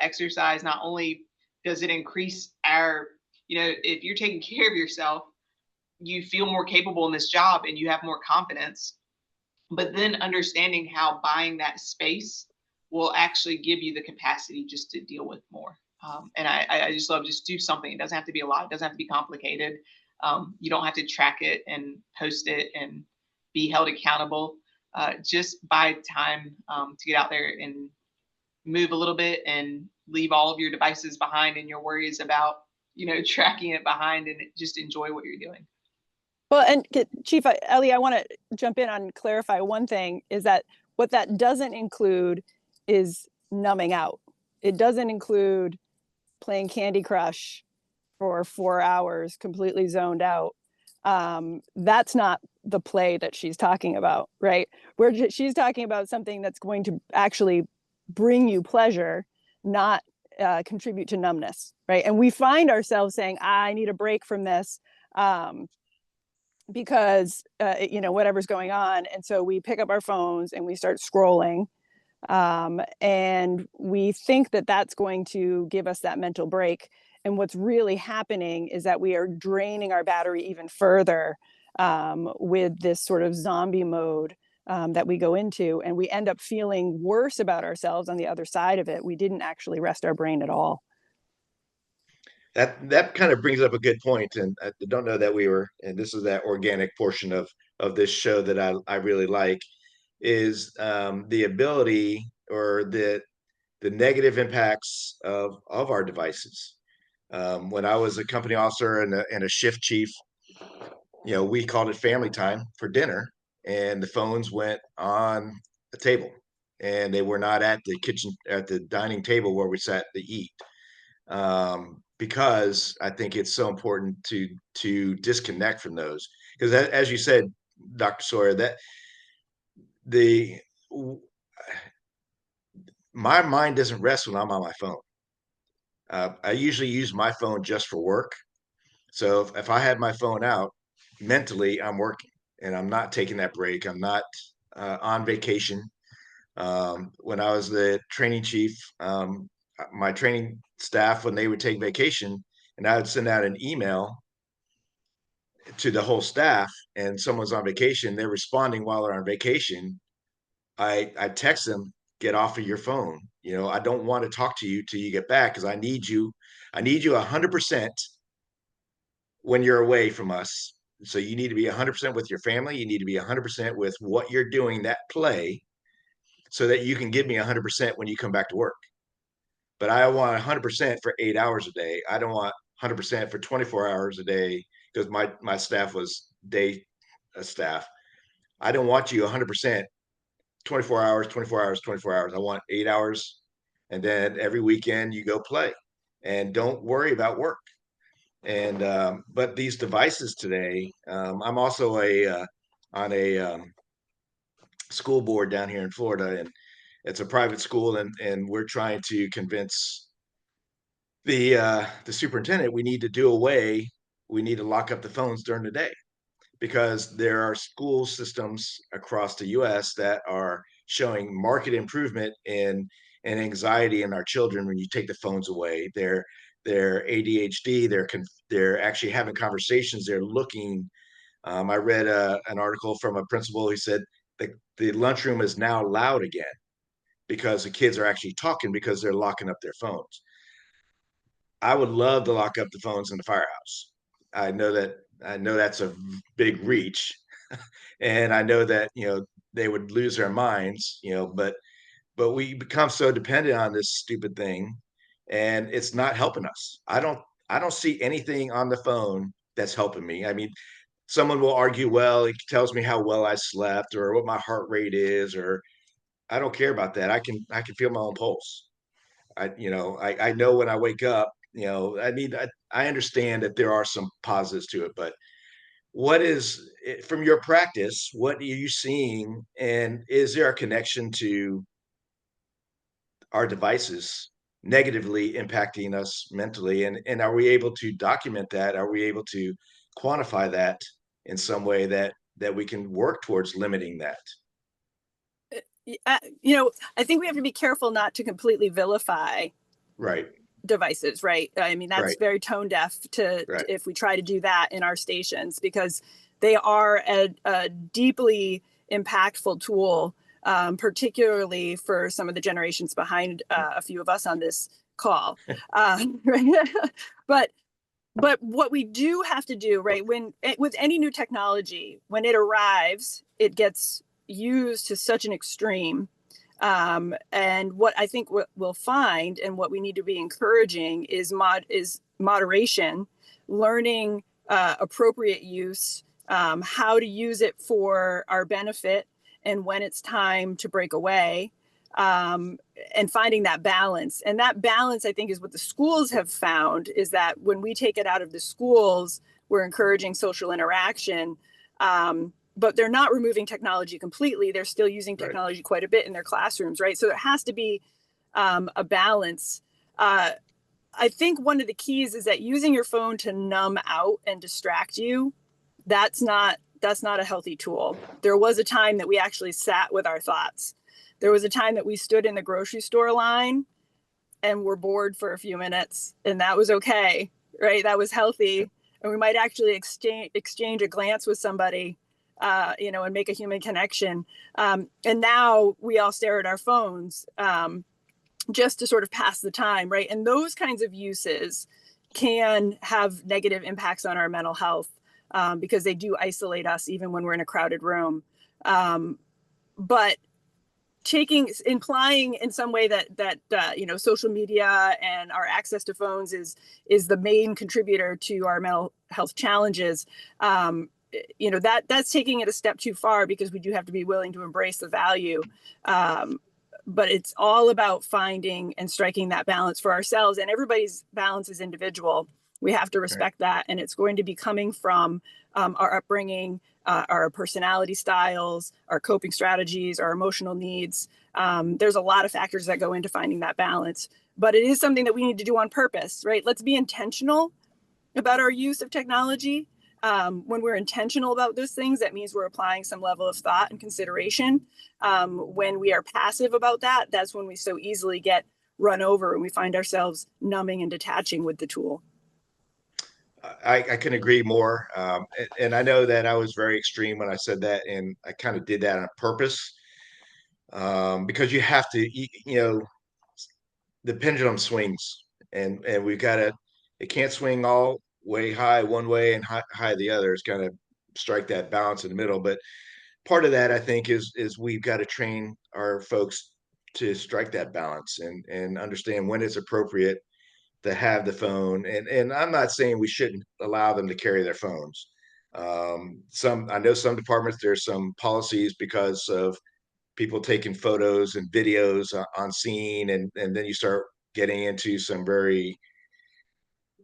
exercise. Not only does it increase our, if you're taking care of yourself, you feel more capable in this job and you have more confidence. But then understanding how buying that space will actually give you the capacity just to deal with more. And I just love, just do something. It doesn't have to be a lot. It doesn't have to be complicated. You don't have to track it and post it and be held accountable. Just buy time to get out there and move a little bit and leave all of your devices behind and your worries about, tracking it behind, and just enjoy what you're doing. Well, and Chief Ellie, I want to jump in on clarify one thing, is that what that doesn't include is numbing out. It doesn't include playing Candy Crush for 4 hours, completely zoned out. That's not the play that she's talking about, right? Where she's talking about something that's going to actually bring you pleasure, not contribute to numbness, right? And we find ourselves saying, I need a break from this because, whatever's going on. And so we pick up our phones and we start scrolling. And we think that that's going to give us that mental break. And what's really happening is that we are draining our battery even further with this sort of zombie mode that we go into, and we end up feeling worse about ourselves on the other side of it. We didn't actually rest our brain at all. That kind of brings up a good point, and I don't know that and this is that organic portion of this show that I really like, is the ability or the negative impacts of our devices. When I was a company officer and a shift chief, we called it family time for dinner, and the phones went on the table, and they were not at the dining table where we sat to eat. Because I think it's so important to disconnect from those, because as you said, Dr. Sawyer, that my mind doesn't rest when I'm on my phone. I usually use my phone just for work. So if I had my phone out, mentally, I'm working and I'm not taking that break. I'm not on vacation. When I was the training chief, my training staff, when they would take vacation, and I would send out an email to the whole staff, and someone's on vacation, they're responding while they're on vacation. I text them, get off of your phone. You know, I don't want to talk to you till you get back because I need you. I need you 100% when you're away from us. So you need to be 100% with your family. You need to be 100% with what you're doing, that play, so that you can give me 100% when you come back to work. But I want 100% for 8 hours a day. I don't want 100% for 24 hours a day because my staff was day staff. I don't want you 100% 24 hours, 24 hours, 24 hours. I want 8 hours. And then every weekend you go play and don't worry about work. And, but these devices today, I'm also on a school board down here in Florida, and it's a private school, and we're trying to convince the superintendent we need to do away. We need to lock up the phones during the day because there are school systems across the U.S. that are showing market improvement in anxiety in our children when you take the phones away. They're ADHD. They're actually having conversations. They're looking. I read an article from a principal who said the lunchroom is now loud again because the kids are actually talking because they're locking up their phones. I would love to lock up the phones in the firehouse. I know that's a big reach, and I know that they would lose their minds, but we become so dependent on this stupid thing, and it's not helping us. I don't see anything on the phone that's helping me. I mean, someone will argue, well, it tells me how well I slept or what my heart rate is, or I don't care about that. I can feel my own pulse. I know when I wake up, I understand that there are some positives to it, but what is from your practice, what are you seeing? And is there a connection to our devices negatively impacting us mentally? And are we able to document that? Are we able to quantify that in some way that we can work towards limiting that? I think we have to be careful not to completely vilify Right. devices, right? I mean, that's very tone deaf if we try to do that in our stations, because they are a deeply impactful tool, particularly for some of the generations behind a few of us on this call. But what we do have to do, right, with any new technology, when it arrives, it gets used to such an extreme. And what I think we'll find, and what we need to be encouraging, is moderation, learning appropriate use, how to use it for our benefit, and when it's time to break away, and finding that balance. And that balance, I think, is what the schools have found, is that when we take it out of the schools, we're encouraging social interaction. But they're not removing technology completely. They're still using technology quite a bit in their classrooms, right? So there has to be a balance. I think one of the keys is that using your phone to numb out and distract you, that's not a healthy tool. There was a time that we actually sat with our thoughts. There was a time that we stood in the grocery store line and were bored for a few minutes, and that was okay, right? That was healthy. And we might actually exchange a glance with somebody, and make a human connection. And now we all stare at our phones just to sort of pass the time, right? And those kinds of uses can have negative impacts on our mental health, because they do isolate us even when we're in a crowded room. But implying in some way that social media and our access to phones is the main contributor to our mental health challenges, that's taking it a step too far, because we do have to be willing to embrace the value. But it's all about finding and striking that balance for ourselves, and everybody's balance is individual. We have to respect that. And it's going to be coming from our upbringing, our personality styles, our coping strategies, our emotional needs. There's a lot of factors that go into finding that balance, but it is something that we need to do on purpose, right? Let's be intentional about our use of technology. When we're intentional about those things, that means we're applying some level of thought and consideration. When we are passive about that, that's when we so easily get run over and we find ourselves numbing and detaching with the tool. I can agree more. And I know that I was very extreme when I said that, and I kind of did that on purpose, because you have to, the pendulum swings, and we've got to, it can't swing all way high one way and high the other. It's got to strike that balance in the middle. But part of that, I think, is we've got to train our folks to strike that balance and understand when it's appropriate to have the phone. And I'm not saying we shouldn't allow them to carry their phones. I know some departments, there's some policies because of people taking photos and videos on scene, and then you start getting into some very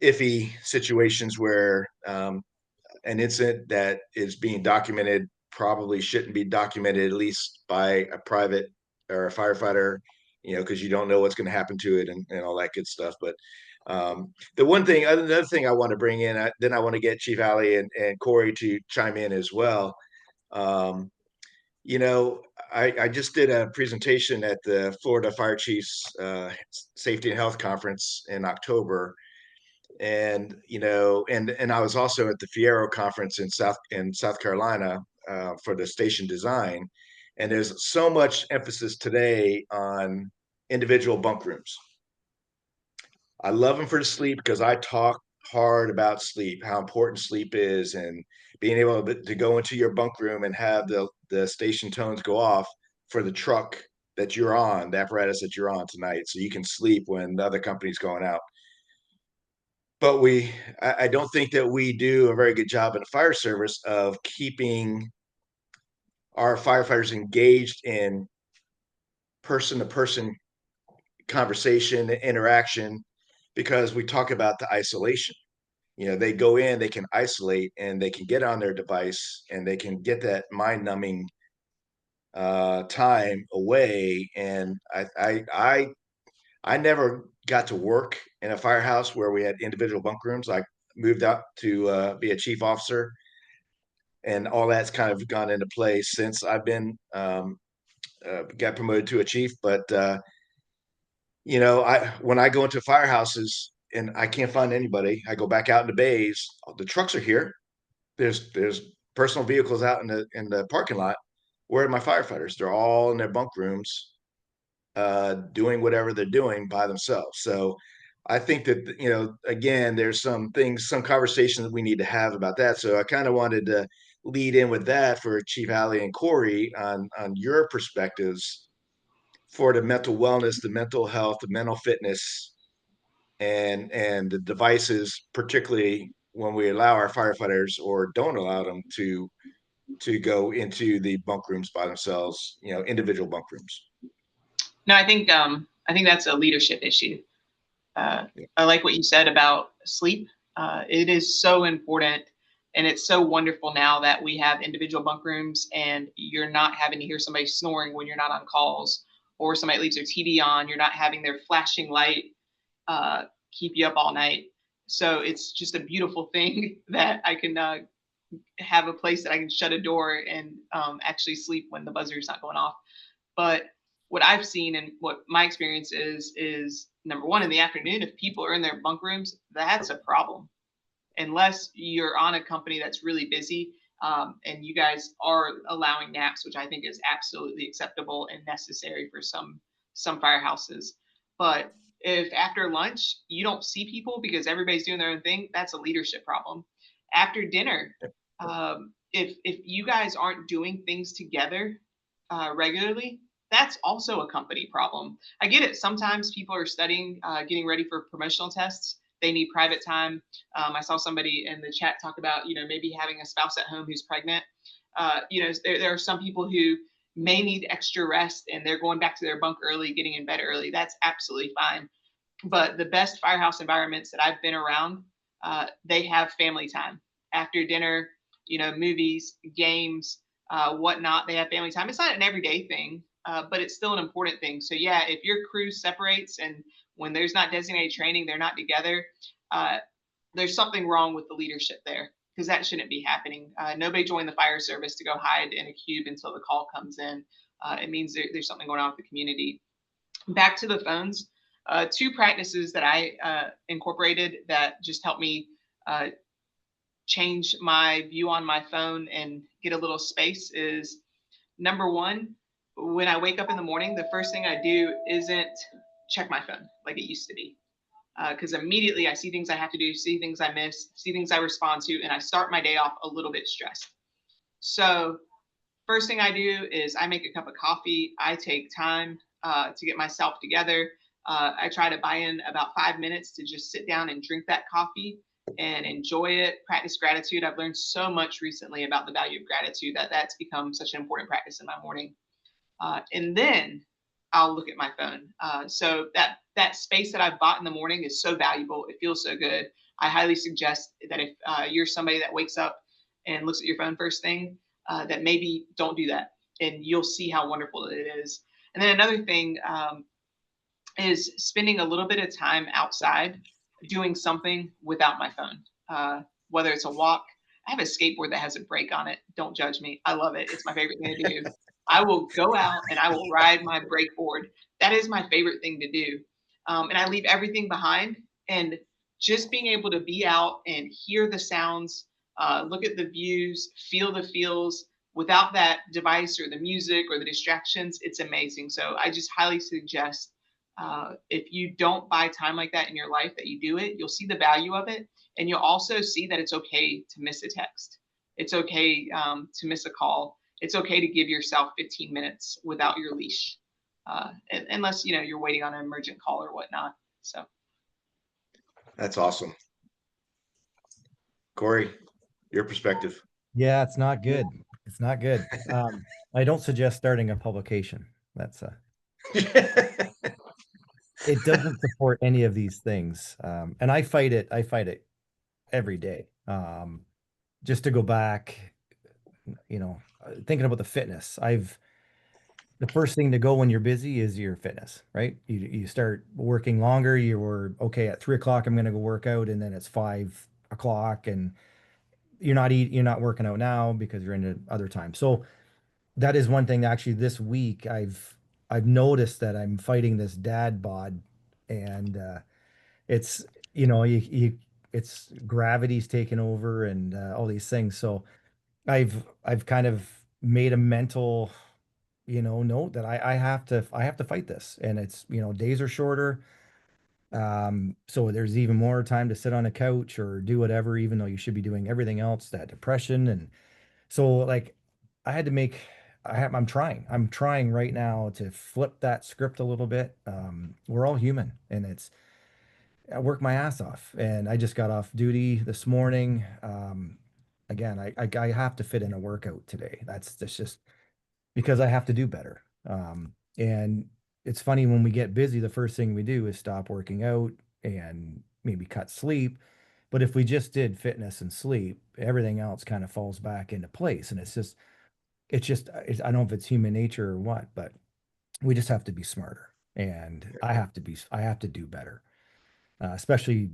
iffy situations where an incident that is being documented probably shouldn't be documented, at least by a private or a firefighter, because you don't know what's going to happen to it and all that good stuff. But another thing I want to bring in, then I want to get Chief Alley and Corey to chime in as well. I just did a presentation at the Florida Fire Chiefs Safety and Health Conference in October, and I was also at the Fiero Conference in South Carolina for the station design, and there's so much emphasis today on individual bunk rooms. I love them for the sleep because I talk hard about sleep, how important sleep is, and being able to go into your bunk room and have the station tones go off for the truck that you're on, the apparatus that you're on tonight, so you can sleep when the other company's going out. But I don't think that we do a very good job in the fire service of keeping our firefighters engaged in person-to-person conversation, interaction, because we talk about the isolation. They go in, they can isolate, and they can get on their device, and they can get that mind-numbing time away. And I never got to work in a firehouse where we had individual bunk rooms. I moved up to be a chief officer, and all that's kind of gone into place since I've been got promoted to a chief. But when I go into firehouses and I can't find anybody, I go back out in the bays. The trucks are here. There's personal vehicles out in the parking lot. Where are my firefighters? They're all in their bunk rooms, doing whatever they're doing by themselves. So I think that, again, there's some conversations that we need to have about that. So I kind of wanted to lead in with that for Chief Alley and Corey on your perspectives for the mental wellness, the mental health, the mental fitness, and the devices, particularly when we allow our firefighters or don't allow them to go into the bunk rooms by themselves, individual bunk rooms. No, I think that's a leadership issue. I like what you said about sleep. It is so important, and it's so wonderful now that we have individual bunk rooms, and you're not having to hear somebody snoring when you're not on calls, or somebody leaves their TV on. You're not having their flashing light keep you up all night. So it's just a beautiful thing that I can have a place that I can shut a door and actually sleep when the buzzer's not going off. But what I've seen and what my experience is number one, in the afternoon, if people are in their bunk rooms, that's a problem. Unless you're on a company that's really busy and you guys are allowing naps, which I think is absolutely acceptable and necessary for some firehouses. But if after lunch you don't see people because everybody's doing their own thing, that's a leadership problem. After dinner, if you guys aren't doing things together regularly, that's also a company problem. I get it. Sometimes people are studying, getting ready for promotional tests. They need private time. I saw somebody in the chat talk about, maybe having a spouse at home who's pregnant. There are some people who may need extra rest and they're going back to their bunk early, getting in bed early. That's absolutely fine. But the best firehouse environments that I've been around, they have family time after dinner, movies, games, whatnot. They have family time. It's not an everyday thing, but it's still an important thing. So yeah, if your crew separates and when there's not designated training, they're not together, there's something wrong with the leadership there, because that shouldn't be happening. Nobody joined the fire service to go hide in a cube until the call comes in. It means there's something going on with the community. Back to the phones, two practices that I incorporated that just helped me change my view on my phone and get a little space is, number one, when I wake up in the morning, the first thing I do isn't check my phone like it used to be. Because immediately I see things I have to do, see things I miss, see things I respond to, and I start my day off a little bit stressed. So first thing I do is I make a cup of coffee. I take time to get myself together. I try to buy in about 5 minutes to just sit down and drink that coffee and enjoy it, practice gratitude. I've learned so much recently about the value of gratitude that's become such an important practice in my morning. And then I'll look at my phone. So that space that I've bought in the morning is so valuable. It feels so good. I highly suggest that if you're somebody that wakes up and looks at your phone first thing, that maybe don't do that, and you'll see how wonderful it is. And then another thing is spending a little bit of time outside doing something without my phone, whether it's a walk. I have a skateboard that has a brake on it. Don't judge me. I love it. It's my favorite thing to do. I will go out and I will ride my brake board. That is my favorite thing to do. And I leave everything behind, and just being able to be out and hear the sounds, look at the views, feel the feels without that device or the music or the distractions, it's amazing. So I just highly suggest, if you don't buy time like that in your life, that you do it. You'll see the value of it, and you'll also see that it's okay to miss a text. It's okay to miss a call. It's okay to give yourself 15 minutes without your leash, unless you're waiting on an emergent call or whatnot. So That's awesome. Corey, your perspective. Yeah, it's not good. It's not good. I don't suggest starting a publication. That's it doesn't support any of these things. And I fight it every day. Just to go back, thinking about the fitness. The first thing to go when you're busy is your fitness, right? You start working longer. You're okay at 3 o'clock. I'm going to go work out, and then it's 5 o'clock, and you're not working out now because you're into other time. So that is one thing. Actually, this week I've noticed that I'm fighting this dad bod, and it's it's gravity's taken over, and all these things. So I've kind of made a mental note that I have to fight this, and it's days are shorter, so there's even more time to sit on a couch or do whatever, even though you should be doing everything else, that depression. And so, like, I had to make I'm trying right now to flip that script a little bit. We're all human, and I work my ass off, and I just got off duty this morning. Again, I have to fit in a workout today. That's just because I have to do better. And it's funny, when we get busy, the first thing we do is stop working out and maybe cut sleep. But if we just did fitness and sleep, everything else kind of falls back into place. And I don't know if it's human nature or what, but we just have to be smarter. And I have to do better, especially,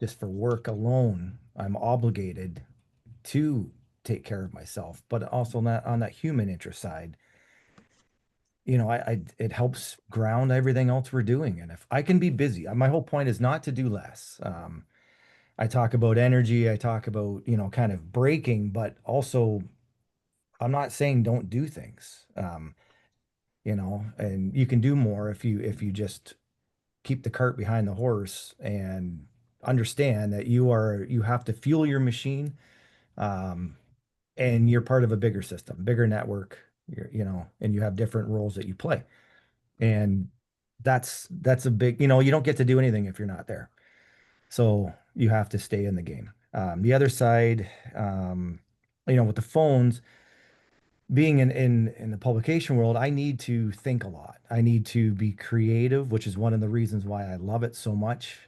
just for work alone. I'm obligated to take care of myself, but also on that human interest side, it helps ground everything else we're doing. And if I can be busy, my whole point is not to do less. I talk about energy, I talk about, kind of breaking, but also I'm not saying don't do things. And you can do more if you just keep the cart behind the horse and understand that you have to fuel your machine. And you're part of a bigger system, bigger network, and you have different roles that you play. And that's a big, you don't get to do anything if you're not there. So you have to stay in the game. The other side, with the phones, being in the publication world, I need to think a lot. I need to be creative, which is one of the reasons why I love it so much.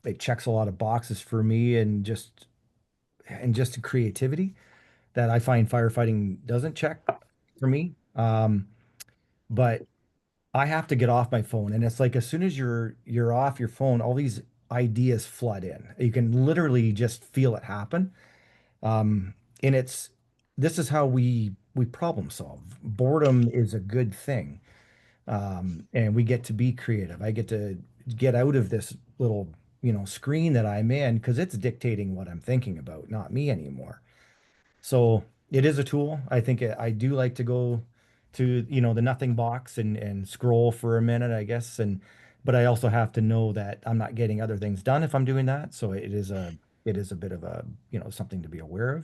It checks a lot of boxes for me, and just creativity that I find firefighting doesn't check for me. But I have to get off my phone, and it's like, as soon as you're off your phone, all these ideas flood in. You can literally just feel it happen. And this is how we problem solve. Boredom is a good thing. And we get to be creative. I get to get out of this little, screen that I'm in because it's dictating what I'm thinking about, not me anymore. So it is a tool. I think I do like to go to, the nothing box and scroll for a minute, I guess. But I also have to know that I'm not getting other things done if I'm doing that. So it is a bit of a, something to be aware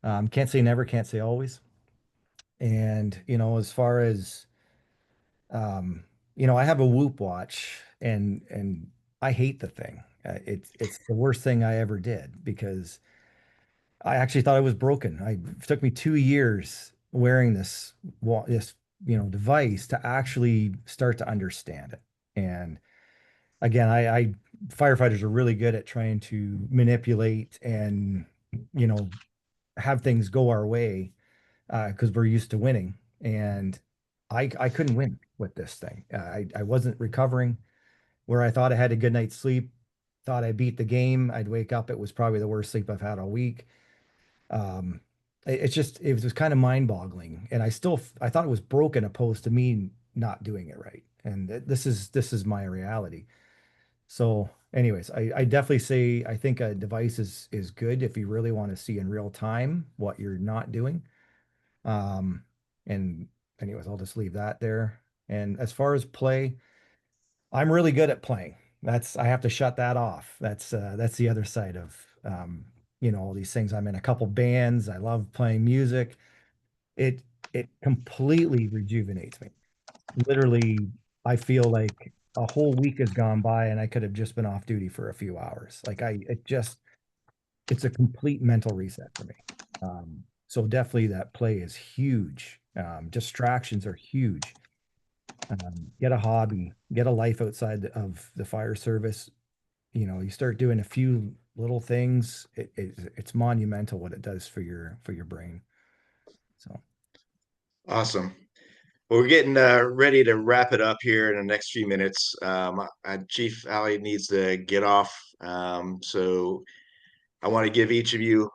of. Can't say never, can't say always. And, as far as, I have a Whoop watch and I hate the thing. It's the worst thing I ever did because I actually thought it was broken. It took me 2 years wearing this device to actually start to understand it. And again, I firefighters are really good at trying to manipulate and you know have things go our way because we're used to winning. And I couldn't win with this thing. I wasn't recovering where I thought I had a good night's sleep, thought I beat the game. I'd wake up, it was probably the worst sleep I've had all week. Um, it was kind of mind-boggling, and I thought it was broken opposed to me not doing it right. And this is my reality. So, anyways, I definitely say I think a device is good if you really want to see in real time what you're not doing. Um, and anyways, I'll just leave that there. And as far as play, I'm really good at playing. I have to shut that off. That's the other side of all these things. I'm in a couple bands. I love playing music. It it completely rejuvenates me. Literally, I feel like a whole week has gone by and I could have just been off duty for a few hours. Like it's a complete mental reset for me. So definitely that play is huge. Distractions are huge. Get a hobby, get a life outside of the fire service. You start doing a few little things. It's monumental what it does for your brain. So Awesome. Well, we're getting ready to wrap it up here in the next few minutes. Chief Ali needs to get off. So I want to give each of you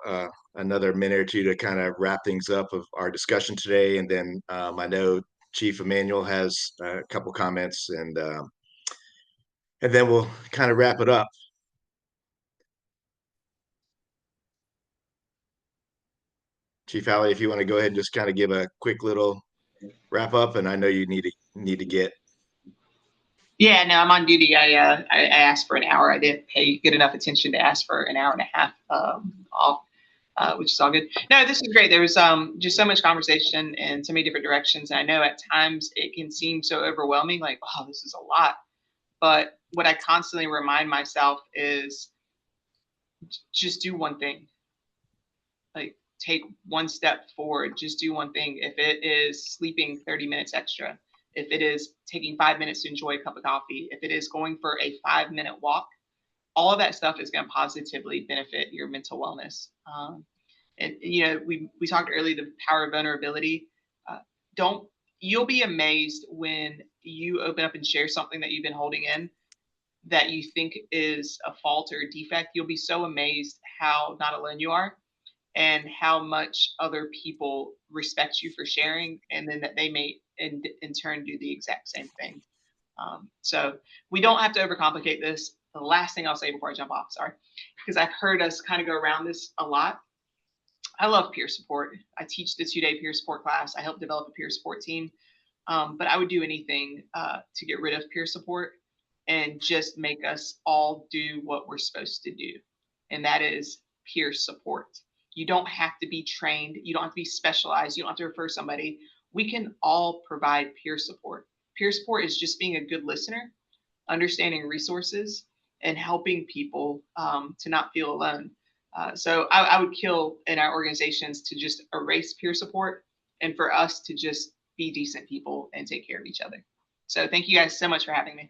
another minute or two to kind of wrap things up of our discussion today. And then I know Chief Emmanuel has a couple comments, and then we'll kind of wrap it up. Chief Ali, if you want to go ahead and just kind of give a quick little wrap up, and I know you need to get. Yeah, no, I'm on duty. I asked for an hour. I didn't pay good enough attention to ask for an hour and a half off, which is all good. No, this is great. There was just so much conversation in so many different directions. And I know at times it can seem so overwhelming, like, oh, this is a lot. But what I constantly remind myself is just do one thing. Like, take one step forward. Just do one thing. If it is sleeping 30 minutes extra, if it is taking 5 minutes to enjoy a cup of coffee, if it is going for a 5-minute walk, all of that stuff is going to positively benefit your mental wellness. And we talked earlier, the power of vulnerability. You'll be amazed when you open up and share something that you've been holding in that you think is a fault or a defect. You'll be so amazed how not alone you are, and how much other people respect you for sharing, and then that they may in turn do the exact same thing. So we don't have to overcomplicate this. The last thing I'll say before I jump off, sorry, because I've heard us kind of go around this a lot. I love peer support. I teach the 2-day peer support class. I help develop a peer support team. But I would do anything to get rid of peer support and just make us all do what we're supposed to do. And that is peer support. You don't have to be trained. You don't have to be specialized. You don't have to refer somebody. We can all provide peer support. Peer support is just being a good listener, understanding resources, and helping people to not feel alone. So I would kill in our organizations to just erase peer support, and for us to just be decent people and take care of each other. So thank you guys so much for having me.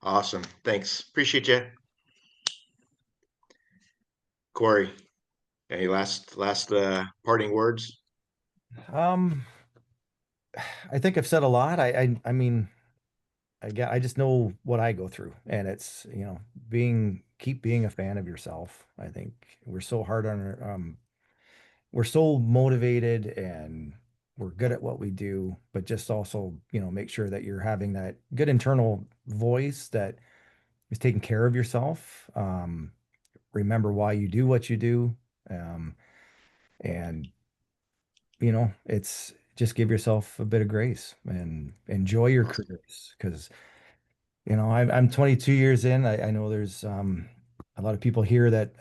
Awesome. Thanks. Appreciate you. Corey, any last parting words? I think I've said a lot. I mean, again, I just know what I go through, and it's, you know, keep being a fan of yourself. I think we're so hard on we're so motivated and we're good at what we do, but just also, you know, make sure that you're having that good internal voice that is taking care of yourself. Remember why you do what you do. And, you know, it's just give yourself a bit of grace and enjoy your careers. Because, you know, I'm 22 years in. I know there's a lot of people here that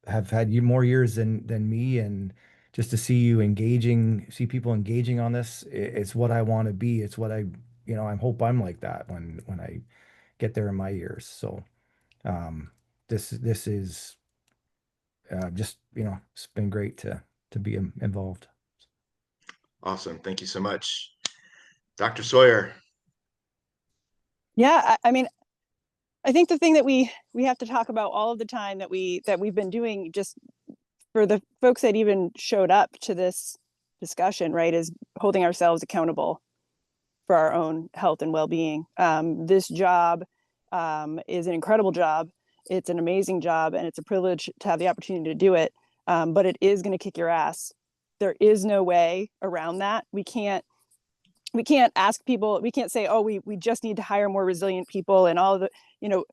have had more years than me, and just to see people engaging on this, it's what I want to be. It's what you know, I hope I'm like that when I get there in my years. So this is just, you know, it's been great to be involved. Awesome. Thank you so much. Dr. Sawyer. Yeah, I mean, I think the thing that we have to talk about all of the time that we've been doing, just for the folks that even showed up to this discussion, right, is holding ourselves accountable for our own health and well-being. This job is an incredible job. It's an amazing job, and it's a privilege to have the opportunity to do it. But it is going to kick your ass. There is no way around that. We can't ask people, we can't say, oh, we just need to hire more resilient people and all the, you know,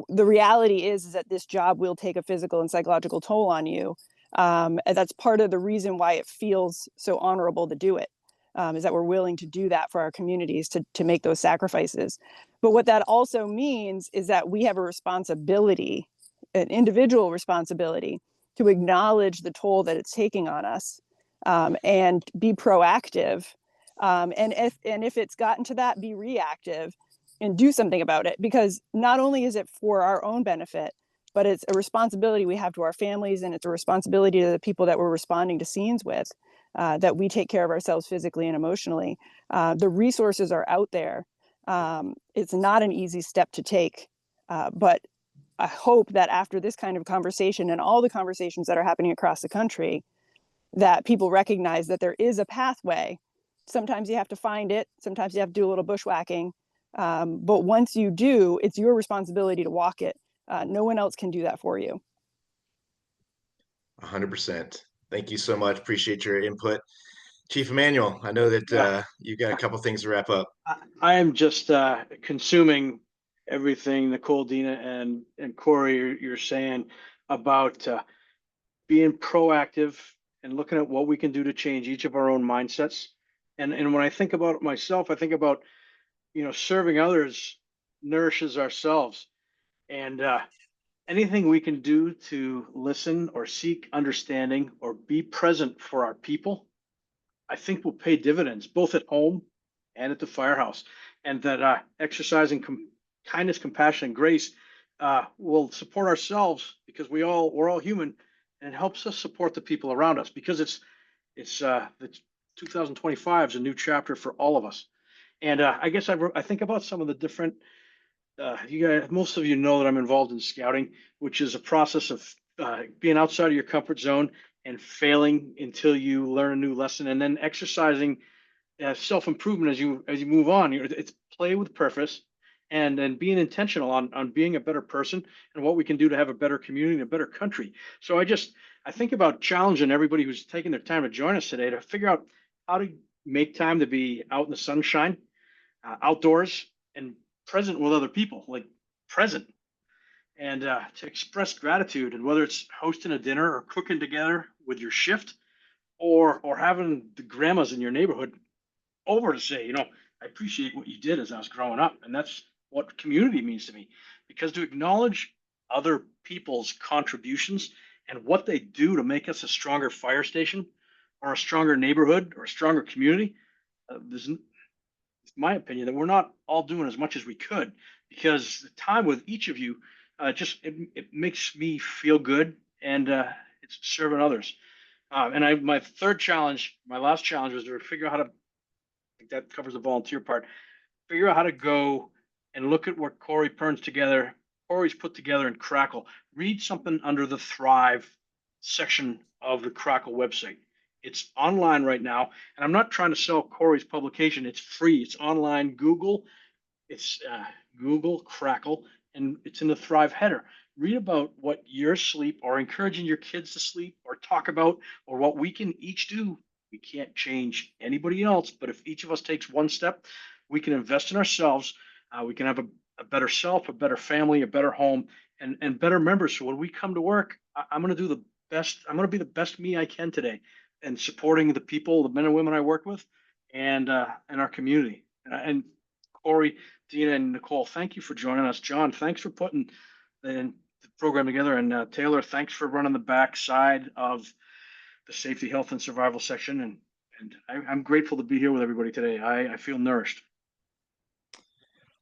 the reality is that this job will take a physical and psychological toll on you. And that's part of the reason why it feels so honorable to do it, is that we're willing to do that for our communities, to make those sacrifices. But what that also means is that we have a responsibility, an individual responsibility, to acknowledge the toll that it's taking on us, and be proactive. And if it's gotten to that, be reactive and do something about it, because not only is it for our own benefit, but it's a responsibility we have to our families, and it's a responsibility to the people that we're responding to scenes with, that we take care of ourselves physically and emotionally. The resources are out there. It's not an easy step to take, but I hope that after this kind of conversation and all the conversations that are happening across the country, that people recognize that there is a pathway. Sometimes you have to find it. Sometimes you have to do a little bushwhacking. But once you do, it's your responsibility to walk it. No one else can do that for you. 100%. Thank you so much. Appreciate your input. Chief Emmanuel, I know that you've got a couple things to wrap up. I am just consuming everything Nicole, Dina, and Corey you're saying about being proactive and looking at what we can do to change each of our own mindsets. And when I think about myself, I think about, you know, serving others nourishes ourselves. And anything we can do to listen or seek understanding or be present for our people, I think will pay dividends both at home and at the firehouse. And that exercising kindness, compassion, and grace will support ourselves, because we're all human, and it helps us support the people around us, because it's 2025 is a new chapter for all of us. And I guess I think about some of the different. You guys, most of you know that I'm involved in scouting, which is a process of being outside of your comfort zone and failing until you learn a new lesson, and then exercising self-improvement as you move on. It's play with purpose, and then being intentional on being a better person and what we can do to have a better community and a better country. So I think about challenging everybody who's taking their time to join us today to figure out how to make time to be out in the sunshine, outdoors, and present with other people, like present, and to express gratitude. And whether it's hosting a dinner or cooking together with your shift, or having the grandmas in your neighborhood over to say, you know, I appreciate what you did as I was growing up. And that's what community means to me, because to acknowledge other people's contributions and what they do to make us a stronger fire station or a stronger neighborhood or a stronger community, it's my opinion that we're not all doing as much as we could, because the time with each of you it makes me feel good, and it's serving others. And my last challenge was to figure out how to, I think that covers the volunteer part, figure out how to go and look at what Corey's put together in Crackle. Read something under the Thrive section of the Crackle website. It's online right now, and I'm not trying to sell Corey's publication. It's free. It's online. Google It's Google Crackle, and it's in the Thrive header. Read about what your sleep or encouraging your kids to sleep or talk about, or what we can each do. We can't change anybody else, but if each of us takes one step, we can invest in ourselves. We can have a better self, a better family, a better home, and better members. So when we come to work, I'm going to do the best. I'm going to be the best me I can today, and supporting the people, the men and women I work with, and our community. And Corey, Dina, and Nicole, thank you for joining us. John, thanks for putting the program together. And Taylor, thanks for running the back side of the safety, health, and survival section. And I'm grateful to be here with everybody today. I feel nourished.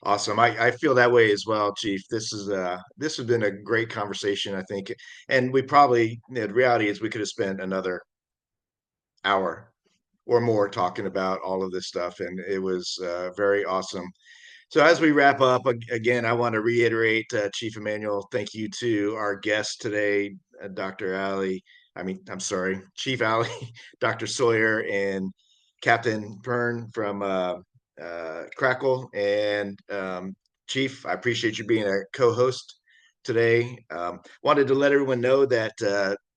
Awesome. I feel that way as well, Chief. This has been a great conversation, I think. And we probably, the reality is we could have spent another hour or more talking about all of this stuff. And it was very awesome. So as we wrap up, again, I want to reiterate, Chief Emmanuel, thank you to our guest today, Dr. Ali. I'm sorry, Chief Ali, Dr. Sawyer, and Captain Pern from Crackle. And Chief, I appreciate you being a co-host today. Wanted to let everyone know that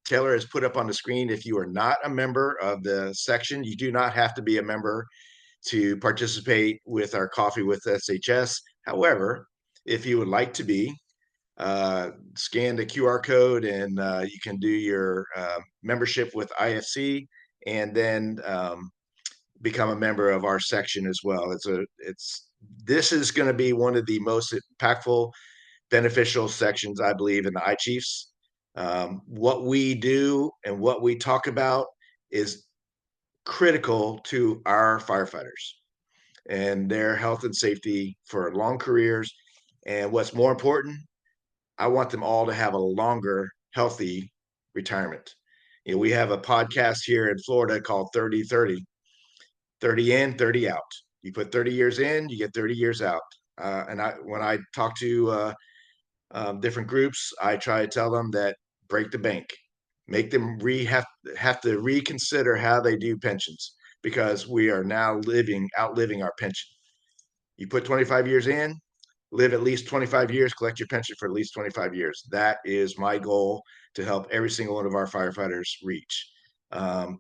Taylor has put up on the screen, if you are not a member of the section, you do not have to be a member to participate with our Coffee with SHS. However, if you would like to be, scan the QR code and you can do your membership with IFC, and then become a member of our section as well. This is going to be one of the most impactful, beneficial sections, I believe, in the iChiefs. What we do and what we talk about is critical to our firefighters and their health and safety for long careers. And what's more important, I want them all to have a longer, healthy retirement. We have a podcast here in Florida called 30-30, 30 in, 30 out. You put 30 years in, you get 30 years out. When I talk to different groups, I try to tell them that break the bank, make them have to reconsider how they do pensions, because we are now outliving our pension. You put 25 years in, live at least 25 years, collect your pension for at least 25 years. That is my goal to help every single one of our firefighters reach. I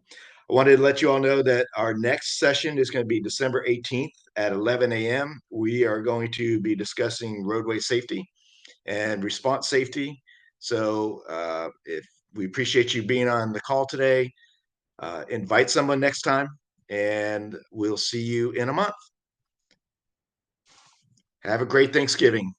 wanted to let you all know that our next session is going to be December 18th at 11 a.m. We are going to be discussing roadway safety and response safety. So if we appreciate you being on the call today, invite someone next time, and we'll see you in a month. Have a great Thanksgiving.